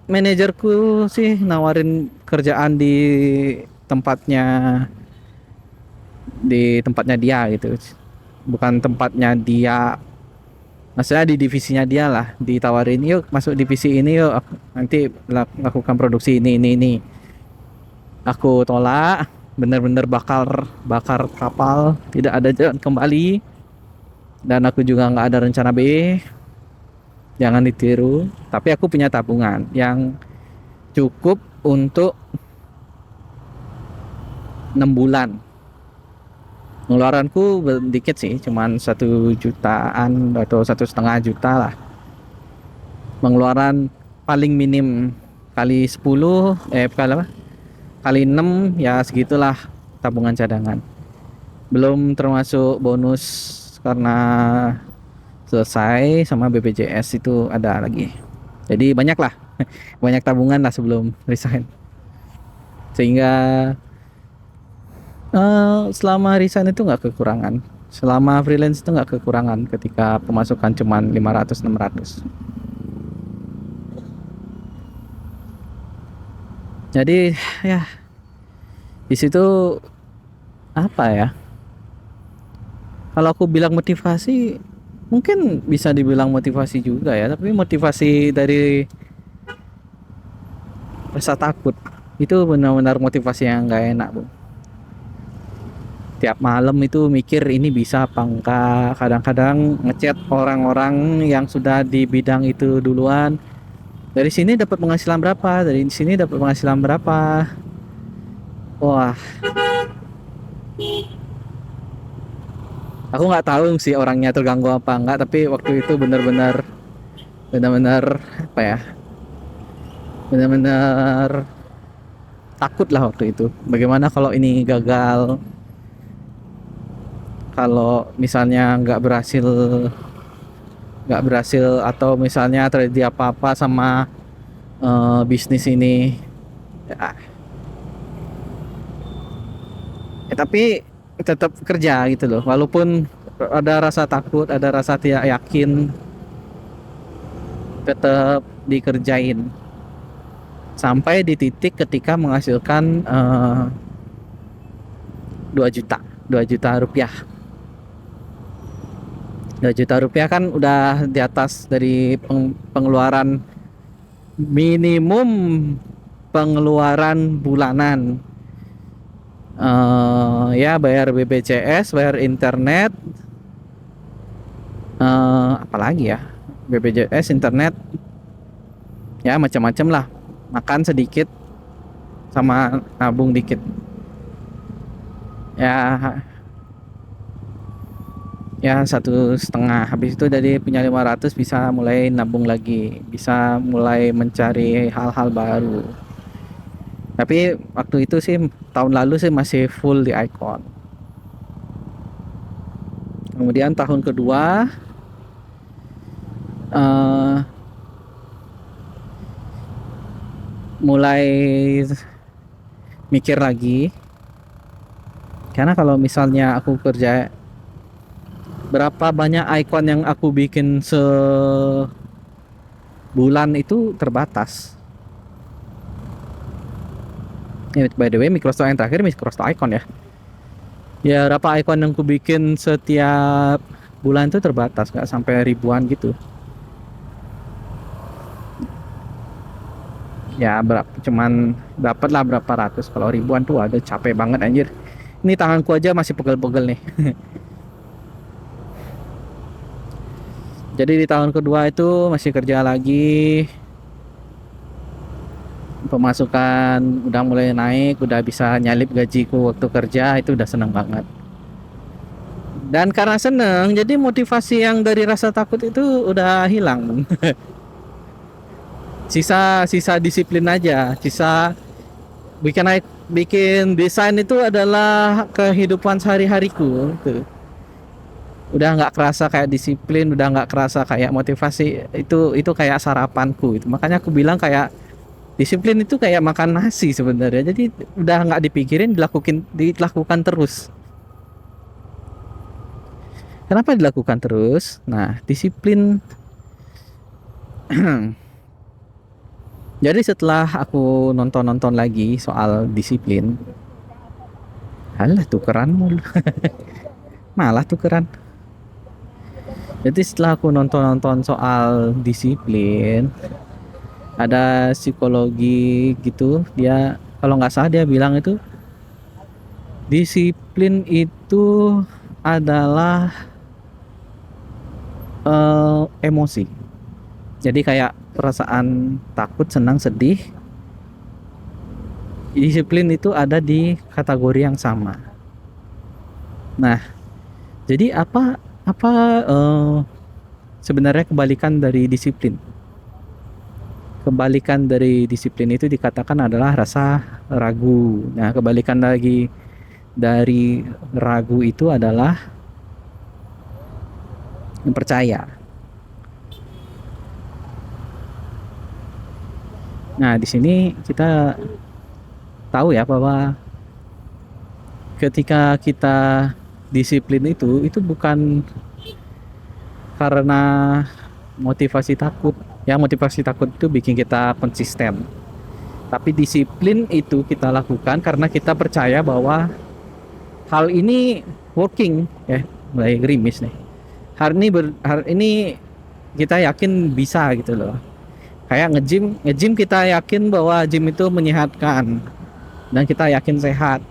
[SPEAKER 1] manajerku sih nawarin kerjaan tempatnya tempatnya dia gitu, bukan tempatnya dia, maksudnya di divisinya dia lah, ditawarin yuk masuk divisi ini yuk, nanti lakukan produksi ini. Aku tolak, bener-bener bakar bakar kapal, tidak ada jalan kembali, dan aku juga nggak ada rencana B. Jangan ditiru, tapi aku punya tabungan yang cukup untuk 6 bulan. Pengeluaranku sedikit sih, cuman 1 jutaan atau 1,5 juta lah. Pengeluaran paling minim kali 10, kali apa? Kali 6 ya segitulah tabungan cadangan. Belum termasuk bonus karena selesai sama BPJS itu ada lagi. Jadi banyak lah, banyak tabungan lah sebelum resign. Sehingga selama resign itu nggak kekurangan. Selama freelance itu nggak kekurangan ketika pemasukan cuman 500-600. Jadi ya di situ apa ya? Kalau aku bilang motivasi, mungkin bisa dibilang motivasi juga ya, tapi motivasi dari rasa takut itu benar-benar motivasi yang nggak enak, Bu. Tiap malam itu mikir ini bisa apa enggak, kadang-kadang ngechat orang-orang yang sudah di bidang itu duluan, dari sini dapat penghasilan berapa, dari sini dapat penghasilan berapa. Wah, aku nggak tahu sih orangnya terganggu apa enggak, tapi waktu itu benar-benar apa ya, benar-benar takut lah waktu itu. Bagaimana kalau ini gagal, kalau misalnya nggak berhasil atau misalnya terjadi apa-apa sama bisnis ini ya, tapi tetap kerja gitu loh, walaupun ada rasa takut, ada rasa tidak yakin, tetap dikerjain sampai di titik ketika menghasilkan 2 juta 2 juta rupiah. 2 juta rupiah kan udah di atas dari pengeluaran minimum, pengeluaran bulanan. Ya bayar BPJS, bayar internet, apalagi ya, BPJS, internet, ya macam-macam lah, makan sedikit sama nabung dikit ya, 1,5. Habis itu dari punya 500 bisa mulai nabung lagi, bisa mulai mencari hal-hal baru. Tapi waktu itu sih, tahun lalu sih masih full di Icon. Kemudian tahun kedua mulai mikir lagi, karena kalau misalnya aku kerja, berapa banyak Icon yang aku bikin sebulan itu terbatas. By the way, Microsoft yang terakhir Microsoft Icon ya. Ya berapa Icon yang aku bikin setiap bulan itu terbatas, nggak sampai ribuan gitu. Ya cuman dapat lah berapa ratus. Kalau ribuan tuh ada, capek banget anjir. Ini tanganku aja masih pegel-pegel nih. Jadi di tahun kedua itu masih kerja lagi, pemasukan udah mulai naik, udah bisa nyalip gajiku waktu kerja, itu udah seneng banget. Dan karena seneng, jadi motivasi yang dari rasa takut itu udah hilang. Sisa disiplin aja, sisa bikin desain itu adalah kehidupan sehari-hariku gitu. Udah nggak kerasa kayak disiplin, udah nggak kerasa kayak motivasi, itu kayak sarapanku itu. Makanya aku bilang kayak disiplin itu kayak makan nasi sebenarnya. Jadi udah nggak dipikirin, dilakukan terus. Kenapa dilakukan terus? Nah, disiplin. Jadi setelah aku nonton-nonton lagi soal disiplin, alah tukeran mulu. Malah tukeran. Jadi setelah aku nonton-nonton soal disiplin, ada psikologi gitu, dia kalau nggak salah dia bilang itu disiplin itu adalah emosi. Jadi kayak perasaan takut, senang, sedih, disiplin itu ada di kategori yang sama. Nah, jadi apa sebenarnya kebalikan dari disiplin? Kebalikan dari disiplin itu dikatakan adalah rasa ragu. Nah, kebalikan lagi dari ragu itu adalah percaya. Nah, di sini kita tahu ya bahwa ketika kita disiplin itu bukan karena motivasi takut. Ya, motivasi takut itu bikin kita konsisten. Tapi disiplin itu kita lakukan karena kita percaya bahwa hal ini working. Ya, mulai gerimis nih. Hari ini kita yakin bisa gitu loh. Kayak nge-gym kita yakin bahwa gym itu menyehatkan dan kita yakin sehat.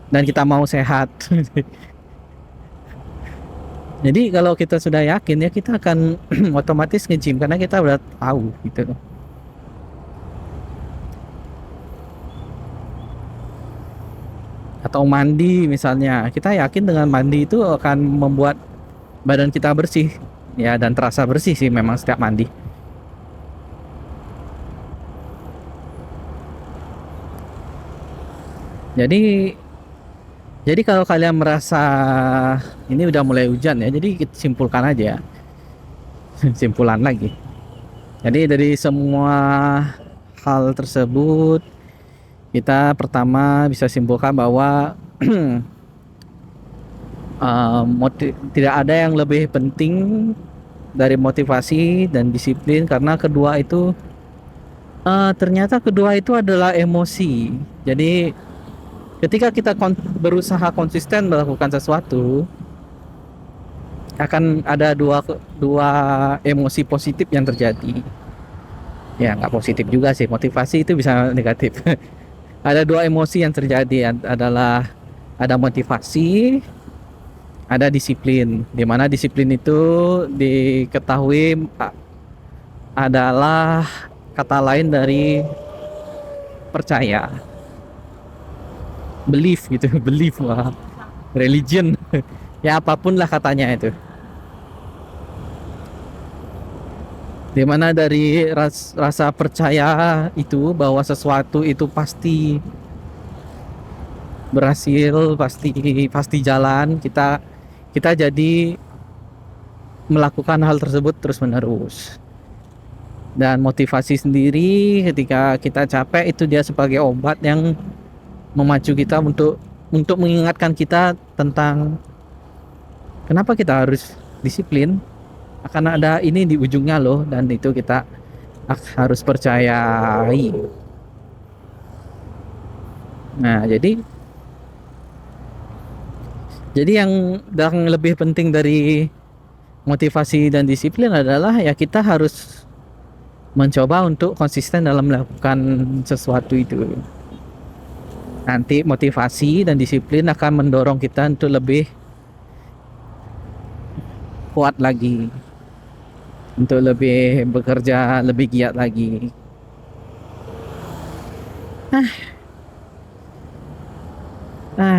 [SPEAKER 1] Dan kita mau sehat. Jadi kalau kita sudah yakin ya kita akan otomatis nge-gym karena kita udah tahu gitu. Atau mandi misalnya, kita yakin dengan mandi itu akan membuat badan kita bersih ya, dan terasa bersih sih memang setiap mandi. Jadi jadi kalau kalian merasa ini udah mulai hujan ya, jadi kita simpulkan aja. Simpulan lagi. Jadi dari semua hal tersebut kita pertama bisa simpulkan bahwa tidak ada yang lebih penting dari motivasi dan disiplin karena kedua itu ternyata kedua itu adalah emosi. Jadi ketika kita berusaha konsisten melakukan sesuatu, akan ada dua emosi positif yang terjadi. Ya nggak positif juga sih, motivasi itu bisa negatif. Ada dua emosi yang terjadi, adalah ada motivasi, ada disiplin. Dimana disiplin itu diketahui adalah kata lain dari percaya, belief gitu. Belief, wah, religion. Ya apapun lah katanya itu. Dimana dari rasa percaya itu bahwa sesuatu itu pasti berhasil, pasti pasti jalan, kita jadi melakukan hal tersebut terus menerus. Dan motivasi sendiri ketika kita capek itu dia sebagai obat yang memacu kita untuk mengingatkan kita tentang kenapa kita harus disiplin, akan ada ini di ujungnya loh, dan itu kita harus percayai. Nah, jadi yang lebih penting dari motivasi dan disiplin adalah ya kita harus mencoba untuk konsisten dalam melakukan sesuatu itu. Nanti motivasi dan disiplin akan mendorong kita untuk lebih kuat lagi, untuk lebih bekerja lebih giat lagi.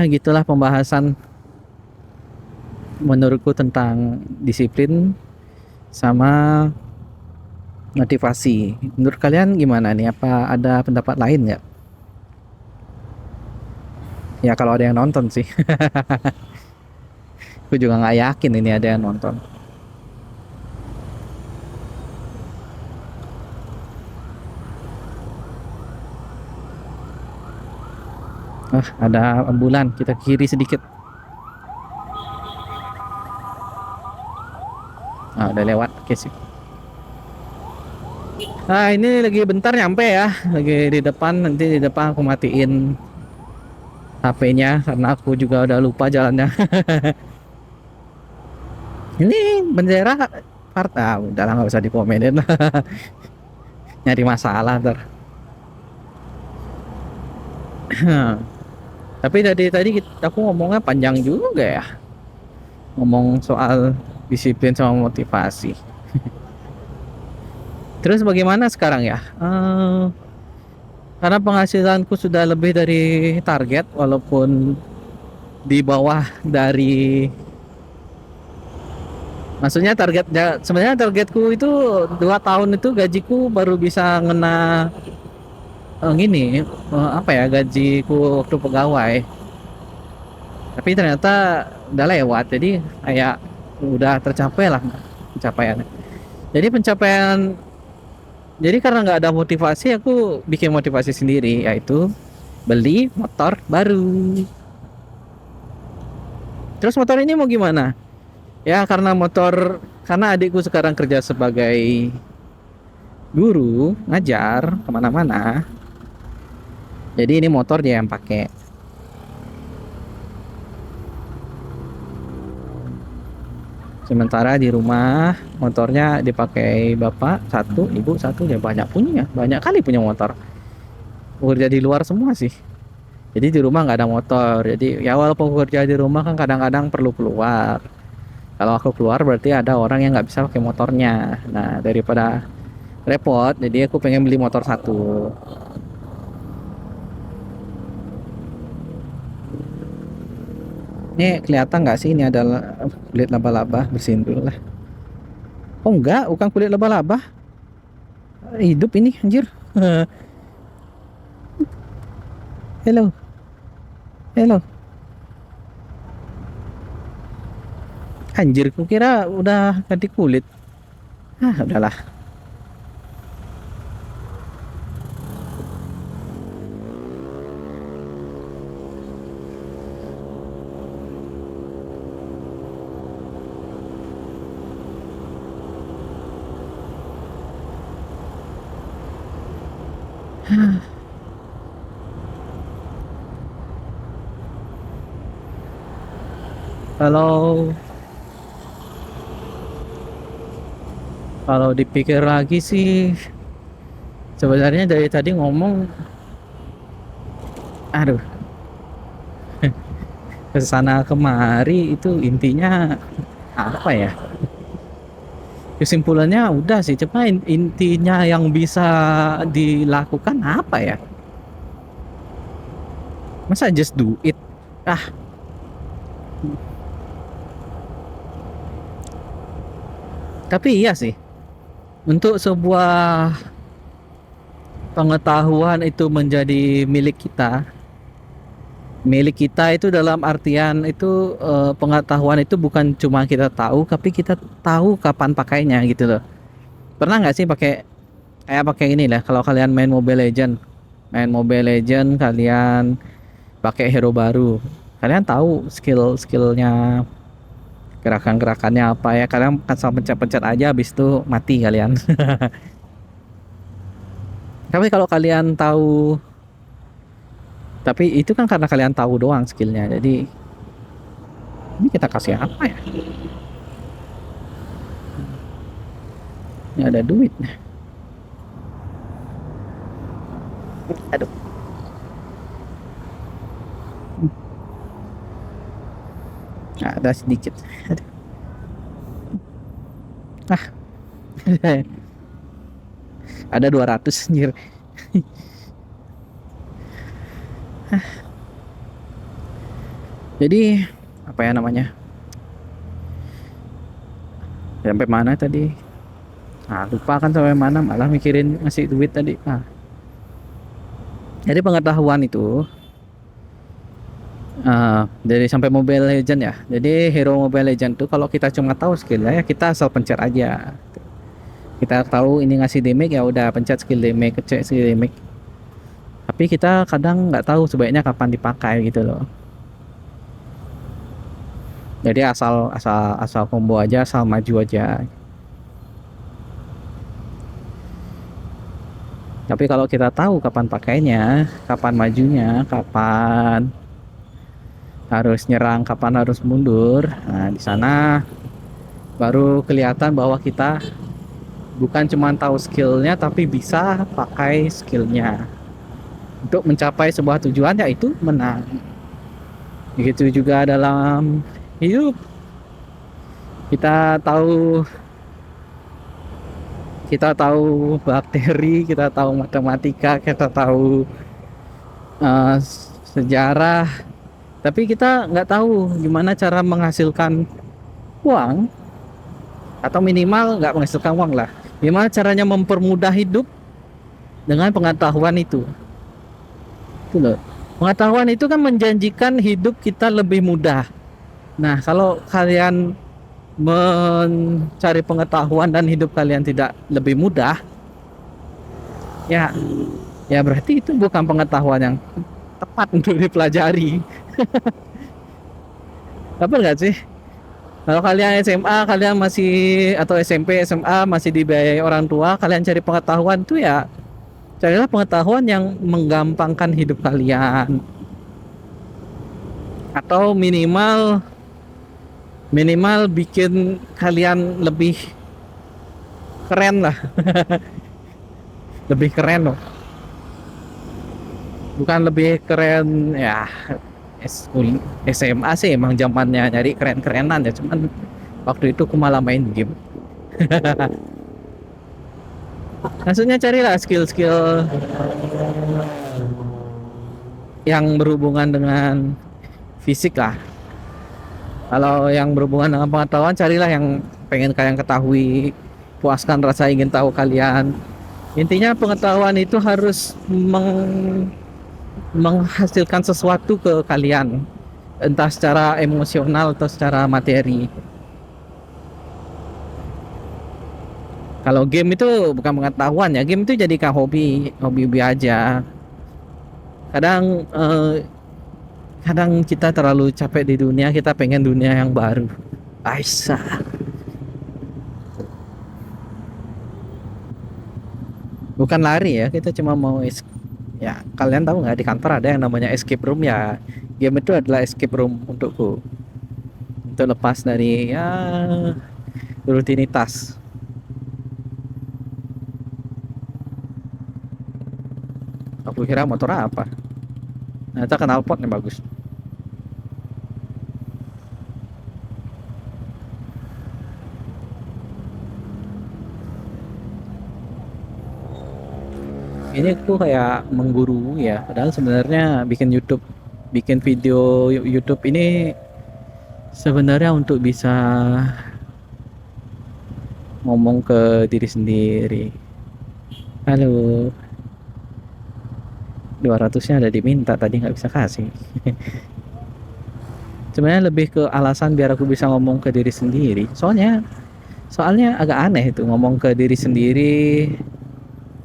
[SPEAKER 1] Gitulah pembahasan menurutku tentang disiplin sama motivasi. Menurut kalian gimana nih? Apa ada pendapat lain nggak? Ya kalau ada yang nonton sih. Aku juga nggak yakin ini ada yang nonton. Ada ambulan, kita kiri sedikit. udah lewat. Oke sih. Nah ini lagi bentar nyampe ya, lagi di depan. Nanti di depan aku matiin HP-nya karena aku juga udah lupa jalannya. Ini bendera partai, udah lah nggak usah dikomenin lah. Nyari masalah ntar. Tapi tadi aku ngomongnya panjang juga ya, ngomong soal disiplin sama motivasi. Terus bagaimana sekarang ya? Karena penghasilanku sudah lebih dari target, walaupun di bawah dari, maksudnya sebenarnya targetku itu 2 tahun itu gajiku baru bisa ngena gini, apa ya, gajiku waktu pegawai. Tapi ternyata udah lewat, jadi kayak udah tercapai lah pencapaiannya. Jadi karena nggak ada motivasi, aku bikin motivasi sendiri, yaitu beli motor baru. Terus motor ini mau gimana? Ya karena adikku sekarang kerja sebagai guru, ngajar kemana-mana. Jadi ini motor dia yang pakai. Sementara di rumah motornya dipakai bapak satu, ibu satu, dia banyak kali punya motor. Kerja di luar semua sih. Jadi di rumah nggak ada motor. Jadi ya walaupun kerja di rumah kan kadang-kadang perlu keluar. Kalau aku keluar berarti ada orang yang nggak bisa pakai motornya. Nah daripada repot, jadi aku pengen beli motor satu. Ini kelihatan nggak sih, ini adalah kulit laba-laba, bersihin dulu lah. Oh enggak, bukan kulit laba-laba, hidup ini anjir. Hello, hello. Anjir, kukira udah ganti kulit. Udahlah. Kalau kalau dipikir lagi sih, sebenarnya dari tadi ngomong, aduh, kesana kemari itu intinya apa ya? Kesimpulannya udah sih, cuma intinya yang bisa dilakukan apa ya? Masa just do it? Ah, tapi iya sih, untuk sebuah pengetahuan itu menjadi milik kita itu dalam artian itu, pengetahuan itu bukan cuma kita tahu, tapi kita tahu kapan pakainya gitu loh. Pernah nggak sih pakai ini lah, kalau kalian main Mobile Legend kalian pakai hero baru, kalian tahu skillnya, gerakan-gerakannya apa ya, kalian asal pencet-pencet aja habis itu mati kalian. Tapi kalau kalian tahu, tapi itu kan karena kalian tahu doang skillnya. Jadi ini kita kasih apa ya, ini ada duit. Aduh, ada sedikit. Aduh. Ah, ada 200 anjir. Jadi apa ya namanya, sampai mana tadi, lupa kan sampai mana, malah mikirin ngasih duit tadi. Jadi pengetahuan itu, dari sampai Mobile Legend ya. Jadi hero Mobile Legend tuh kalau kita cuma tahu skillnya ya kita asal pencet aja. Kita tahu ini ngasih damage, ya udah pencet skill damage, cek skill damage. Tapi kita kadang nggak tahu sebaiknya kapan dipakai gitu loh. Jadi asal combo aja, asal maju aja. Tapi kalau kita tahu kapan pakainya, kapan majunya, kapan harus nyerang, kapan harus mundur, nah di sana baru kelihatan bahwa kita bukan cuma tahu skillnya, tapi bisa pakai skillnya untuk mencapai sebuah tujuan, yaitu menang. Begitu juga dalam hidup, kita tahu kita tahu bakteri, kita tahu matematika, kita tahu eh, sejarah, tapi kita nggak tahu gimana cara menghasilkan uang, atau minimal nggak menghasilkan uang lah, gimana caranya mempermudah hidup dengan pengetahuan itu loh. Pengetahuan itu kan menjanjikan hidup kita lebih mudah. Nah, kalau kalian mencari pengetahuan dan hidup kalian tidak lebih mudah, ya ya berarti itu bukan pengetahuan yang tepat untuk dipelajari. Apa enggak sih? Kalau kalian SMA, kalian masih, atau SMP, SMA masih dibiayai orang tua, kalian cari pengetahuan tuh ya carilah pengetahuan yang menggampangkan hidup kalian, atau minimal minimal bikin kalian lebih keren lah. Lebih keren loh, bukan lebih keren ya. SMA sih emang zamannya nyari keren-kerenan ya, cuman waktu itu aku malah main game. Maksudnya carilah skill-skill yang berhubungan dengan fisik lah. Kalau yang berhubungan dengan pengetahuan, carilah yang pengen kalian ketahui, puaskan rasa ingin tahu kalian. Intinya pengetahuan itu harus menghasilkan sesuatu ke kalian, entah secara emosional atau secara materi. Kalau game itu bukan pengetahuan ya, game itu jadikan hobi aja. Kadang kadang kita terlalu capek di dunia, kita pengen dunia yang baru. Aisyah, bukan lari ya, kita cuma mau ya. Kalian tahu nggak di kantor ada yang namanya escape room ya? Game itu adalah escape room untukku, untuk lepas dari ya rutinitas. Aku kira motor apa, ternyata knalpot nih bagus. Ini aku kayak mengguru ya, padahal sebenarnya bikin video YouTube ini sebenarnya untuk bisa ngomong ke diri sendiri. Halo, 200-nya ada diminta, tadi nggak bisa kasih. Sebenarnya lebih ke alasan biar aku bisa ngomong ke diri sendiri. Soalnya agak aneh itu ngomong ke diri sendiri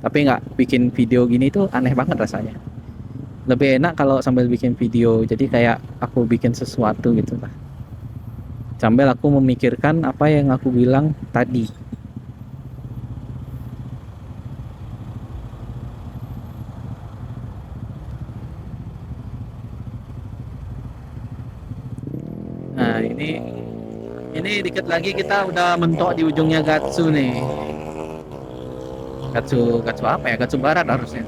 [SPEAKER 1] tapi nggak bikin video gini tuh, aneh banget rasanya. Lebih enak kalau sambil bikin video, jadi kayak aku bikin sesuatu gitu lah, sambil aku memikirkan apa yang aku bilang tadi. Nah, ini dikit lagi kita udah mentok di ujungnya Gatsu nih. Gatsu apa ya? Gatsu Barat harusnya.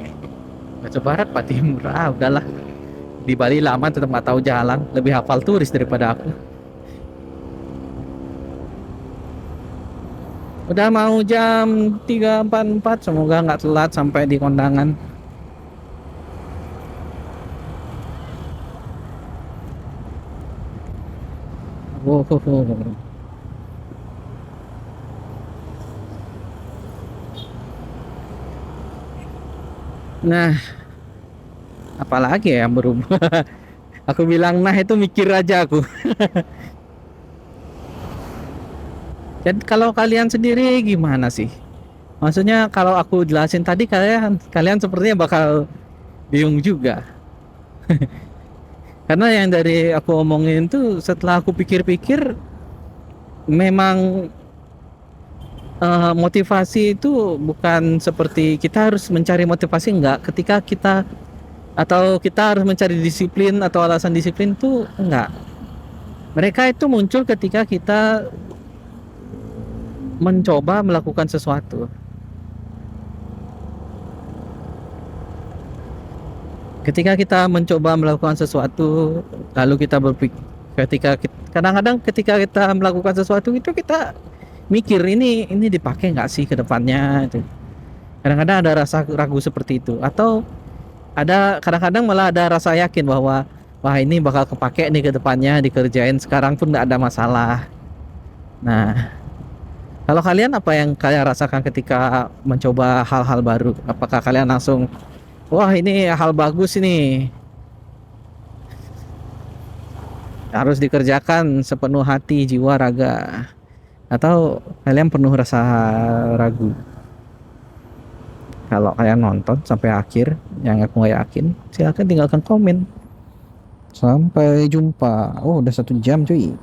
[SPEAKER 1] Gatsu Barat, Pak Timur. Udahlah. Di Bali lama tetap nggak tahu jalan, lebih hafal turis daripada aku. Udah mau jam 3.44, semoga nggak telat sampai di kondangan. Wow. Nah, apalagi ya yang berubah? Aku bilang nah itu mikir aja aku. Dan kalau kalian sendiri gimana sih? Maksudnya kalau aku jelasin tadi, kalian sepertinya bakal bingung juga. Karena yang dari aku omongin tuh setelah aku pikir-pikir, memang Motivasi itu bukan seperti kita harus mencari motivasi, enggak. Ketika kita atau kita harus mencari disiplin atau alasan disiplin tuh enggak. Mereka itu muncul ketika kita mencoba melakukan sesuatu. Ketika kita mencoba melakukan sesuatu, lalu kita berpikir, kadang-kadang ketika kita melakukan sesuatu itu kita mikir ini dipakai nggak sih ke depannya itu. Kadang-kadang ada rasa ragu seperti itu, atau ada kadang-kadang malah ada rasa yakin bahwa wah ini bakal kepake nih ke depannya, dikerjain sekarang pun nggak ada masalah. Nah, kalau kalian apa yang kalian rasakan ketika mencoba hal-hal baru? Apakah kalian langsung wah ini hal bagus ini, harus dikerjakan sepenuh hati, jiwa, raga, atau kalian penuh rasa ragu? Kalau kalian nonton sampai akhir, yang aku nggak yakin, silahkan tinggalkan komen. Sampai jumpa. Oh, udah 1 jam cuy.